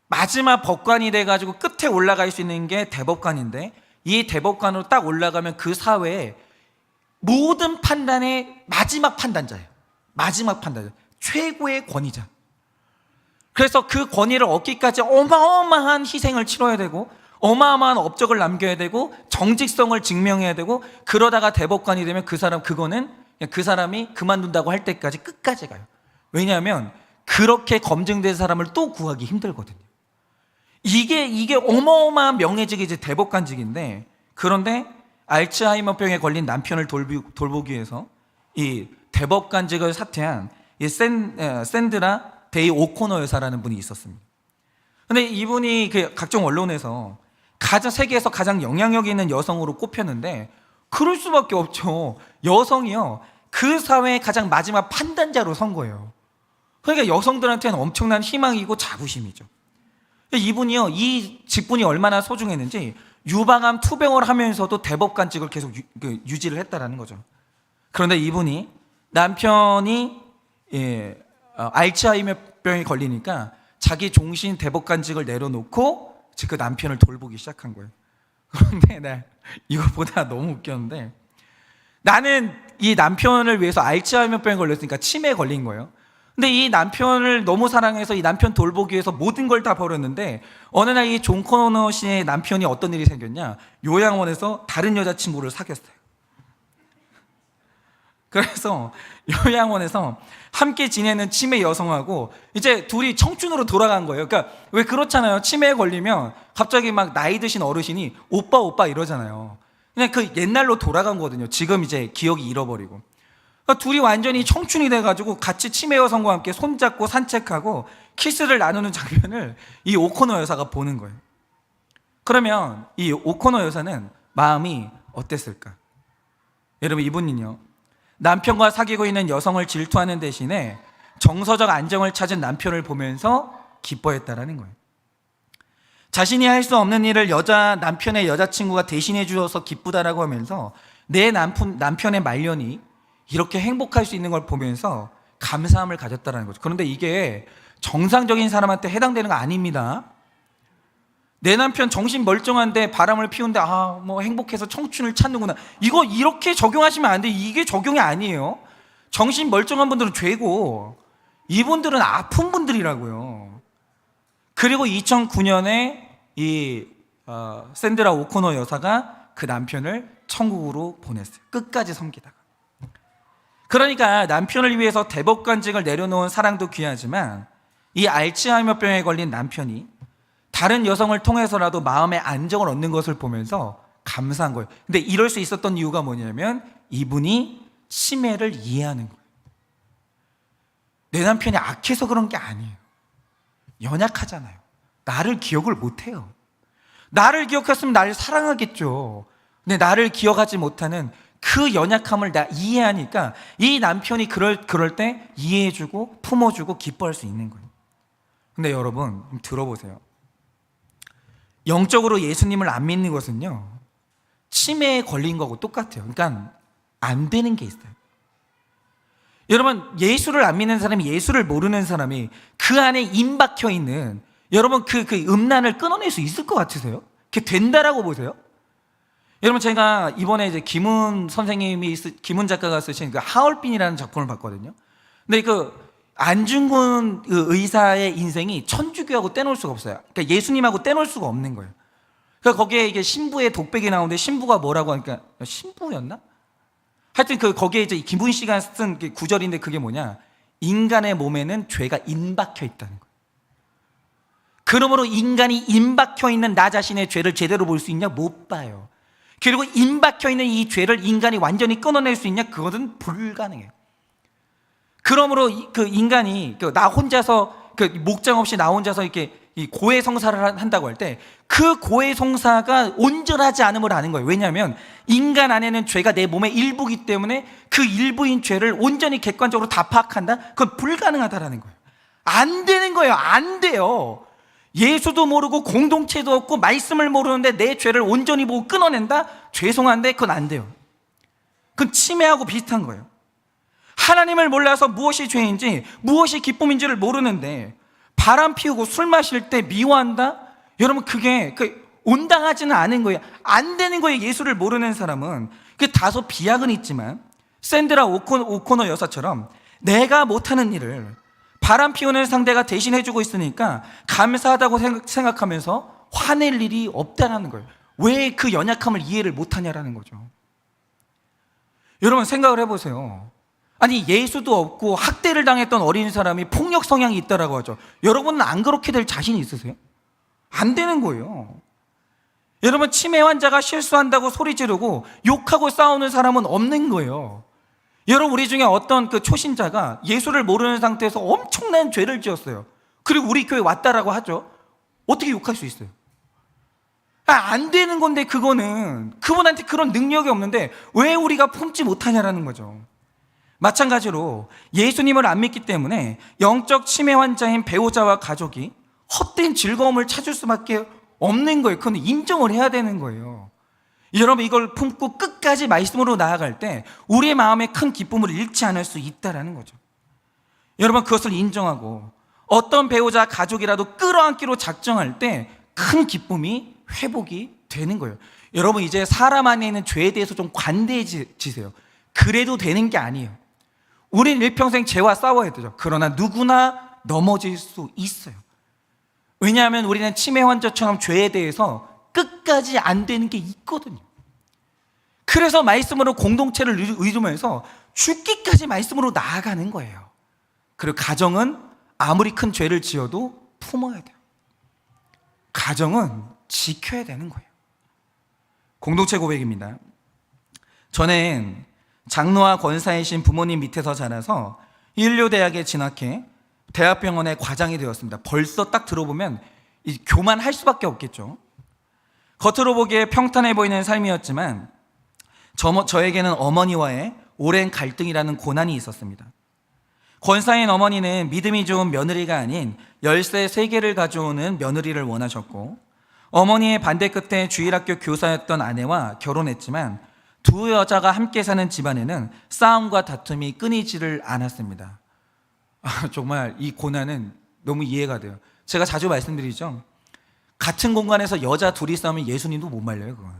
S1: 마지막 법관이 돼가지고 끝에 올라갈 수 있는 게 대법관인데 이 대법관으로 딱 올라가면 그 사회의 모든 판단의 마지막 판단자예요. 마지막 판단자, 최고의 권위자. 그래서 그 권위를 얻기까지 어마어마한 희생을 치러야 되고 어마어마한 업적을 남겨야 되고 정직성을 증명해야 되고 그러다가 대법관이 되면 그 사람이 그만둔다고 할 때까지 끝까지 가요. 왜냐하면 그렇게 검증된 사람을 또 구하기 힘들거든요. 이게 어마어마한 명예직이 이제 대법관직인데, 그런데 알츠하이머병에 걸린 남편을 돌보기 위해서 이 대법관직을 사퇴한 이 샌드라 데이 오코너 여사라는 분이 있었습니다. 근데 이분이 각종 언론에서 세계에서 가장 영향력 있는 여성으로 꼽혔는데 그럴 수밖에 없죠. 여성이요, 그 사회의 가장 마지막 판단자로 선 거예요. 그러니까 여성들한테는 엄청난 희망이고 자부심이죠. 이분이요, 이 직분이 얼마나 소중했는지 유방암 투병을 하면서도 대법관직을 계속 유지를 했다라는 거죠. 그런데 이분이 남편이 알츠하이머병에 걸리니까 자기 종신 대법관직을 내려놓고 그 남편을 돌보기 시작한 거예요. 그런데 이것보다 너무 웃겼는데 나는 이 남편을 위해서 알츠하이머병에 걸렸으니까 치매에 걸린 거예요. 근데 이 남편을 너무 사랑해서 이 남편 돌보기 위해서 모든 걸 다 버렸는데 어느 날 이 존 코너 씨의 남편이 어떤 일이 생겼냐? 요양원에서 다른 여자친구를 사귀었어요. 그래서 요양원에서 함께 지내는 치매 여성하고 이제 둘이 청춘으로 돌아간 거예요. 그러니까 왜 그렇잖아요. 치매에 걸리면 갑자기 막 나이 드신 어르신이 오빠 오빠 이러잖아요. 그냥 그 옛날로 돌아간 거거든요. 지금 이제 기억이 잃어버리고. 그러니까 둘이 완전히 청춘이 돼가지고 같이 치매 여성과 함께 손잡고 산책하고 키스를 나누는 장면을 이 오코너 여사가 보는 거예요. 그러면 이 오코너 여사는 마음이 어땠을까? 여러분, 이분은요, 남편과 사귀고 있는 여성을 질투하는 대신에 정서적 안정을 찾은 남편을 보면서 기뻐했다라는 거예요. 자신이 할 수 없는 일을 남편의 여자친구가 대신해 주어서 기쁘다라고 하면서 내 남편의 말년이 이렇게 행복할 수 있는 걸 보면서 감사함을 가졌다는 거죠. 그런데 이게 정상적인 사람한테 해당되는 거 아닙니다. 내 남편 정신 멀쩡한데 바람을 피우는데 뭐 행복해서 청춘을 찾는구나. 이거 이렇게 적용하시면 안 돼. 이게 적용이 아니에요. 정신 멀쩡한 분들은 죄고 이분들은 아픈 분들이라고요. 그리고 2009년에 이 샌드라 오코너 여사가 그 남편을 천국으로 보냈어요. 끝까지 섬기다가. 그러니까 남편을 위해서 대법관직을 내려놓은 사랑도 귀하지만 이 알츠하이머병에 걸린 남편이 다른 여성을 통해서라도 마음의 안정을 얻는 것을 보면서 감사한 거예요. 근데 이럴 수 있었던 이유가 뭐냐면 이분이 치매를 이해하는 거예요. 내 남편이 악해서 그런 게 아니에요. 연약하잖아요. 나를 기억을 못해요. 나를 기억했으면 나를 사랑하겠죠. 근데 나를 기억하지 못하는 그 연약함을 나 이해하니까 이 남편이 그럴 때 이해해주고 품어주고 기뻐할 수 있는 거예요. 근데 여러분, 들어보세요. 영적으로 예수님을 안 믿는 것은요, 치매에 걸린 거하고 똑같아요. 그러니까 안 되는 게 있어요. 여러분, 예수를 안 믿는 사람이, 예수를 모르는 사람이 그 안에 임박혀 있는, 여러분 그 음란을 끊어낼 수 있을 것 같으세요? 그게 된다라고 보세요? 여러분, 제가 이번에 이제 김훈 작가가 쓰신 그 하얼빈이라는 작품을 봤거든요. 근데 그 안중근 의사의 인생이 천주교하고 떼놓을 수가 없어요. 그러니까 예수님하고 떼놓을 수가 없는 거예요. 그러니까 거기에 이게 신부의 독백이 나오는데 신부가 뭐라고 하니까, 신부였나? 하여튼 거기에 이제 김훈 씨가 쓴 구절인데 그게 뭐냐? 인간의 몸에는 죄가 임박혀 있다는 거예요. 그러므로 인간이 임박혀 있는 나 자신의 죄를 제대로 볼 수 있냐? 못 봐요. 그리고 임박혀 있는 이 죄를 인간이 완전히 끊어낼 수 있냐? 그것은 불가능해요. 그러므로 그 인간이 나 혼자서 목장 없이 나 혼자서 이렇게 이 고해성사를 한다고 할 때 그 고해성사가 온전하지 않음을 아는 거예요. 왜냐하면 인간 안에는 죄가 내 몸의 일부이기 때문에 그 일부인 죄를 온전히 객관적으로 다 파악한다? 그건 불가능하다라는 거예요. 안 되는 거예요. 안 돼요. 예수도 모르고 공동체도 없고 말씀을 모르는데 내 죄를 온전히 보고 끊어낸다? 죄송한데 그건 안 돼요. 그건 치매하고 비슷한 거예요. 하나님을 몰라서 무엇이 죄인지 무엇이 기쁨인지를 모르는데 바람 피우고 술 마실 때 미워한다? 여러분, 그게 온당하지는 않은 거예요. 안 되는 거예요. 예수를 모르는 사람은. 그게 다소 비약은 있지만 샌드라 오코너 여사처럼 내가 못하는 일을 바람 피우는 상대가 대신해주고 있으니까 감사하다고 생각하면서 화낼 일이 없다는 거예요. 왜 그 연약함을 이해를 못하냐라는 거죠. 여러분, 생각을 해보세요. 아니, 예수도 없고 학대를 당했던 어린 사람이 폭력 성향이 있다라고 하죠. 여러분은 안 그렇게 될 자신이 있으세요? 안 되는 거예요. 여러분, 치매 환자가 실수한다고 소리 지르고 욕하고 싸우는 사람은 없는 거예요. 여러분, 우리 중에 어떤 초신자가 예수를 모르는 상태에서 엄청난 죄를 지었어요. 그리고 우리 교회 왔다라고 하죠. 어떻게 욕할 수 있어요? 안 되는 건데, 그거는 그분한테 그런 능력이 없는데 왜 우리가 품지 못하냐라는 거죠. 마찬가지로 예수님을 안 믿기 때문에 영적 치매 환자인 배우자와 가족이 헛된 즐거움을 찾을 수밖에 없는 거예요. 그건 인정을 해야 되는 거예요. 여러분, 이걸 품고 끝까지 말씀으로 나아갈 때 우리의 마음에 큰 기쁨을 잃지 않을 수 있다는 거죠. 여러분, 그것을 인정하고 어떤 배우자 가족이라도 끌어안기로 작정할 때 큰 기쁨이 회복이 되는 거예요. 여러분, 이제 사람 안에 있는 죄에 대해서 좀 관대해지세요. 그래도 되는 게 아니에요. 우린 일평생 죄와 싸워야 되죠. 그러나 누구나 넘어질 수 있어요. 왜냐하면 우리는 치매 환자처럼 죄에 대해서 끝까지 안 되는 게 있거든요. 그래서 말씀으로 공동체를 이루면서 죽기까지 말씀으로 나아가는 거예요. 그리고 가정은 아무리 큰 죄를 지어도 품어야 돼요. 가정은 지켜야 되는 거예요. 공동체 고백입니다. 저는 장로와 권사이신 부모님 밑에서 자라서 인류대학에 진학해 대학병원의 과장이 되었습니다. 벌써 딱 들어보면 교만할 수밖에 없겠죠. 겉으로 보기에 평탄해 보이는 삶이었지만 저에게는 어머니와의 오랜 갈등이라는 고난이 있었습니다. 권사인 어머니는 믿음이 좋은 며느리가 아닌 열쇠 3개를 가져오는 며느리를 원하셨고, 어머니의 반대 끝에 주일학교 교사였던 아내와 결혼했지만 두 여자가 함께 사는 집안에는 싸움과 다툼이 끊이지를 않았습니다. 정말 이 고난은 너무 이해가 돼요. 제가 자주 말씀드리죠. 같은 공간에서 여자 둘이 싸우면 예수님도 못 말려요. 그건.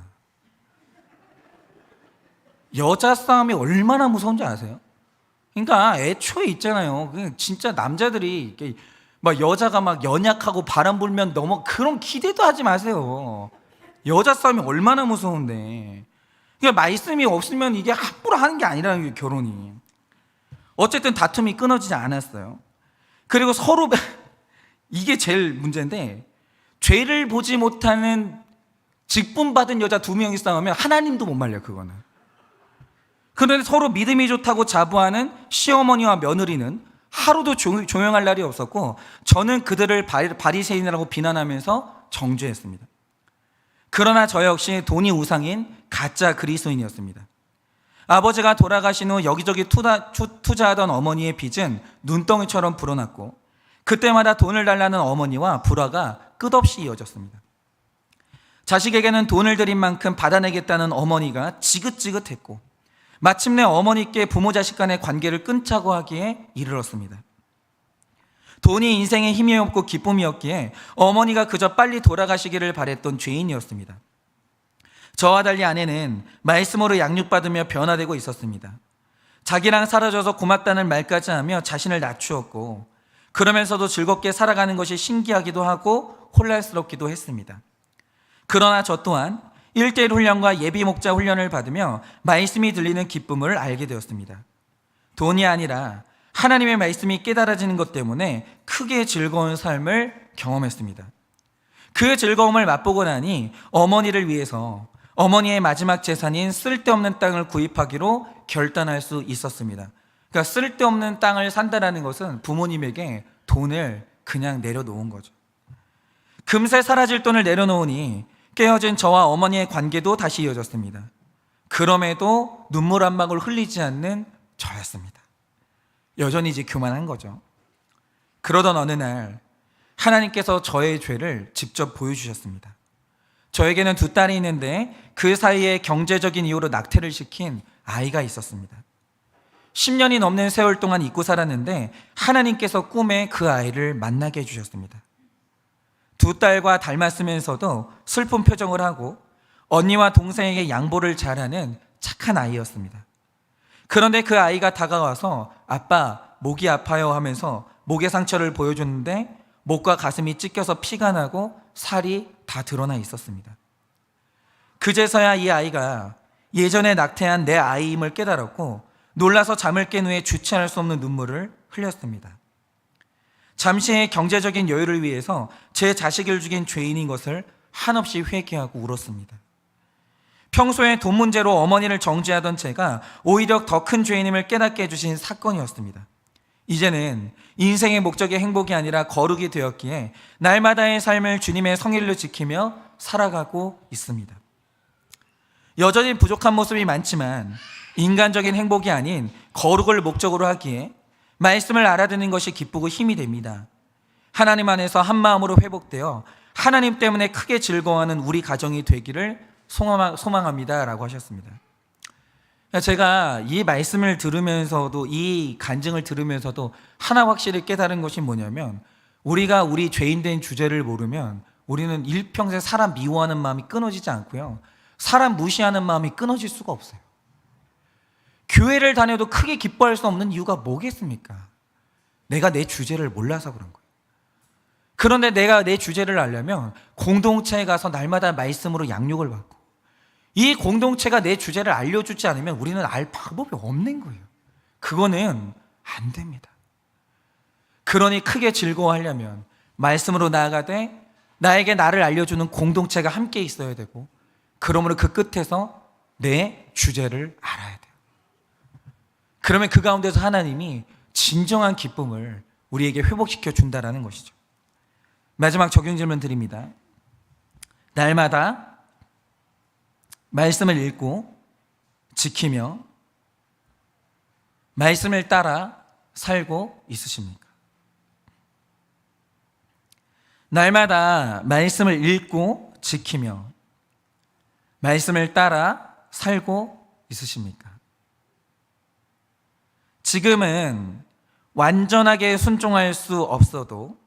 S1: 여자 싸움이 얼마나 무서운지 아세요? 그러니까 애초에 있잖아요. 진짜 남자들이 막 여자가 막 연약하고 바람 불면 너무 그런 기대도 하지 마세요. 여자 싸움이 얼마나 무서운데. 그러니까 말씀이 없으면 이게 함부로 하는 게 아니라는 게 결혼이. 어쨌든 다툼이 끊어지지 않았어요. 그리고 서로 이게 제일 문제인데, 죄를 보지 못하는 직분받은 여자 2명이 싸우면 하나님도 못 말려. 그거는. 그런데 서로 믿음이 좋다고 자부하는 시어머니와 며느리는 하루도 조용할 날이 없었고, 저는 그들을 바리새인이라고 비난하면서 정죄했습니다. 그러나 저 역시 돈이 우상인 가짜 그리스도인이었습니다. 아버지가 돌아가신 후 여기저기 투자하던 어머니의 빚은 눈덩이처럼 불어났고, 그때마다 돈을 달라는 어머니와 불화가 끝없이 이어졌습니다. 자식에게는 돈을 들인 만큼 받아내겠다는 어머니가 지긋지긋했고, 마침내 어머니께 부모 자식 간의 관계를 끊자고 하기에 이르렀습니다. 돈이 인생의 힘이 없고 기쁨이었기에 어머니가 그저 빨리 돌아가시기를 바랬던 죄인이었습니다. 저와 달리 아내는 말씀으로 양육받으며 변화되고 있었습니다. 자기랑 사라져서 고맙다는 말까지 하며 자신을 낮추었고, 그러면서도 즐겁게 살아가는 것이 신기하기도 하고 혼란스럽기도 했습니다. 그러나 저 또한 1:1 훈련과 예비 목자 훈련을 받으며 말씀이 들리는 기쁨을 알게 되었습니다. 돈이 아니라 하나님의 말씀이 깨달아지는 것 때문에 크게 즐거운 삶을 경험했습니다. 그 즐거움을 맛보고 나니 어머니를 위해서 어머니의 마지막 재산인 쓸데없는 땅을 구입하기로 결단할 수 있었습니다. 그러니까 쓸데없는 땅을 산다라는 것은 부모님에게 돈을 그냥 내려놓은 거죠. 금세 사라질 돈을 내려놓으니 깨어진 저와 어머니의 관계도 다시 이어졌습니다. 그럼에도 눈물 한 방울 흘리지 않는 저였습니다. 여전히 이제 교만한 거죠. 그러던 어느 날 하나님께서 저의 죄를 직접 보여주셨습니다. 저에게는 2딸이 있는데 그 사이에 경제적인 이유로 낙태를 시킨 아이가 있었습니다. 10년이 넘는 세월 동안 잊고 살았는데 하나님께서 꿈에 그 아이를 만나게 해주셨습니다. 2딸과 닮았으면서도 슬픈 표정을 하고 언니와 동생에게 양보를 잘하는 착한 아이였습니다. 그런데 그 아이가 다가와서 아빠 목이 아파요 하면서 목의 상처를 보여줬는데 목과 가슴이 찢겨서 피가 나고 살이 다 드러나 있었습니다. 그제서야 이 아이가 예전에 낙태한 내 아이임을 깨달았고 놀라서 잠을 깬 후에 주체할 수 없는 눈물을 흘렸습니다. 잠시의 경제적인 여유를 위해서 제 자식을 죽인 죄인인 것을 한없이 회개하고 울었습니다. 평소에 돈 문제로 어머니를 정죄하던 제가 오히려 더 큰 죄인임을 깨닫게 해주신 사건이었습니다. 이제는 인생의 목적이 행복이 아니라 거룩이 되었기에 날마다의 삶을 주님의 성일로 지키며 살아가고 있습니다. 여전히 부족한 모습이 많지만 인간적인 행복이 아닌 거룩을 목적으로 하기에 말씀을 알아듣는 것이 기쁘고 힘이 됩니다. 하나님 안에서 한 마음으로 회복되어 하나님 때문에 크게 즐거워하는 우리 가정이 되기를 소망합니다 라고 하셨습니다. 제가 이 말씀을 들으면서도, 이 간증을 들으면서도 하나 확실히 깨달은 것이 뭐냐면, 우리가 우리 죄인된 주제를 모르면 우리는 일평생 사람 미워하는 마음이 끊어지지 않고요, 사람 무시하는 마음이 끊어질 수가 없어요. 교회를 다녀도 크게 기뻐할 수 없는 이유가 뭐겠습니까? 내가 내 주제를 몰라서 그런 거예요. 그런데 내가 내 주제를 알려면 공동체에 가서 날마다 말씀으로 양육을 받고, 이 공동체가 내 주제를 알려주지 않으면 우리는 알 방법이 없는 거예요. 그거는 안 됩니다. 그러니 크게 즐거워하려면 말씀으로 나아가되 나에게 나를 알려주는 공동체가 함께 있어야 되고, 그러므로 그 끝에서 내 주제를 알아야 돼요. 그러면 그 가운데서 하나님이 진정한 기쁨을 우리에게 회복시켜 준다라는 것이죠. 마지막 적용 질문 드립니다. 날마다 말씀을 읽고 지키며 말씀을 따라 살고 있으십니까? 날마다 말씀을 읽고 지키며 말씀을 따라 살고 있으십니까? 지금은 완전하게 순종할 수 없어도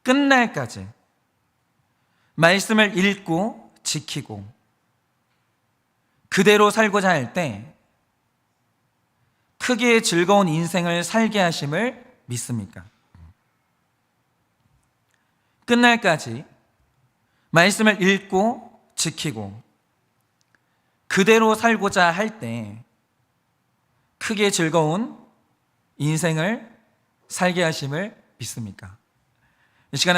S1: 끝날까지 말씀을 읽고 지키고 그대로 살고자 할 때 크게 즐거운 인생을 살게 하심을 믿습니까? 끝날까지 말씀을 읽고 지키고 그대로 살고자 할 때 크게 즐거운 인생을 살게 하심을 믿습니까? 이 시간에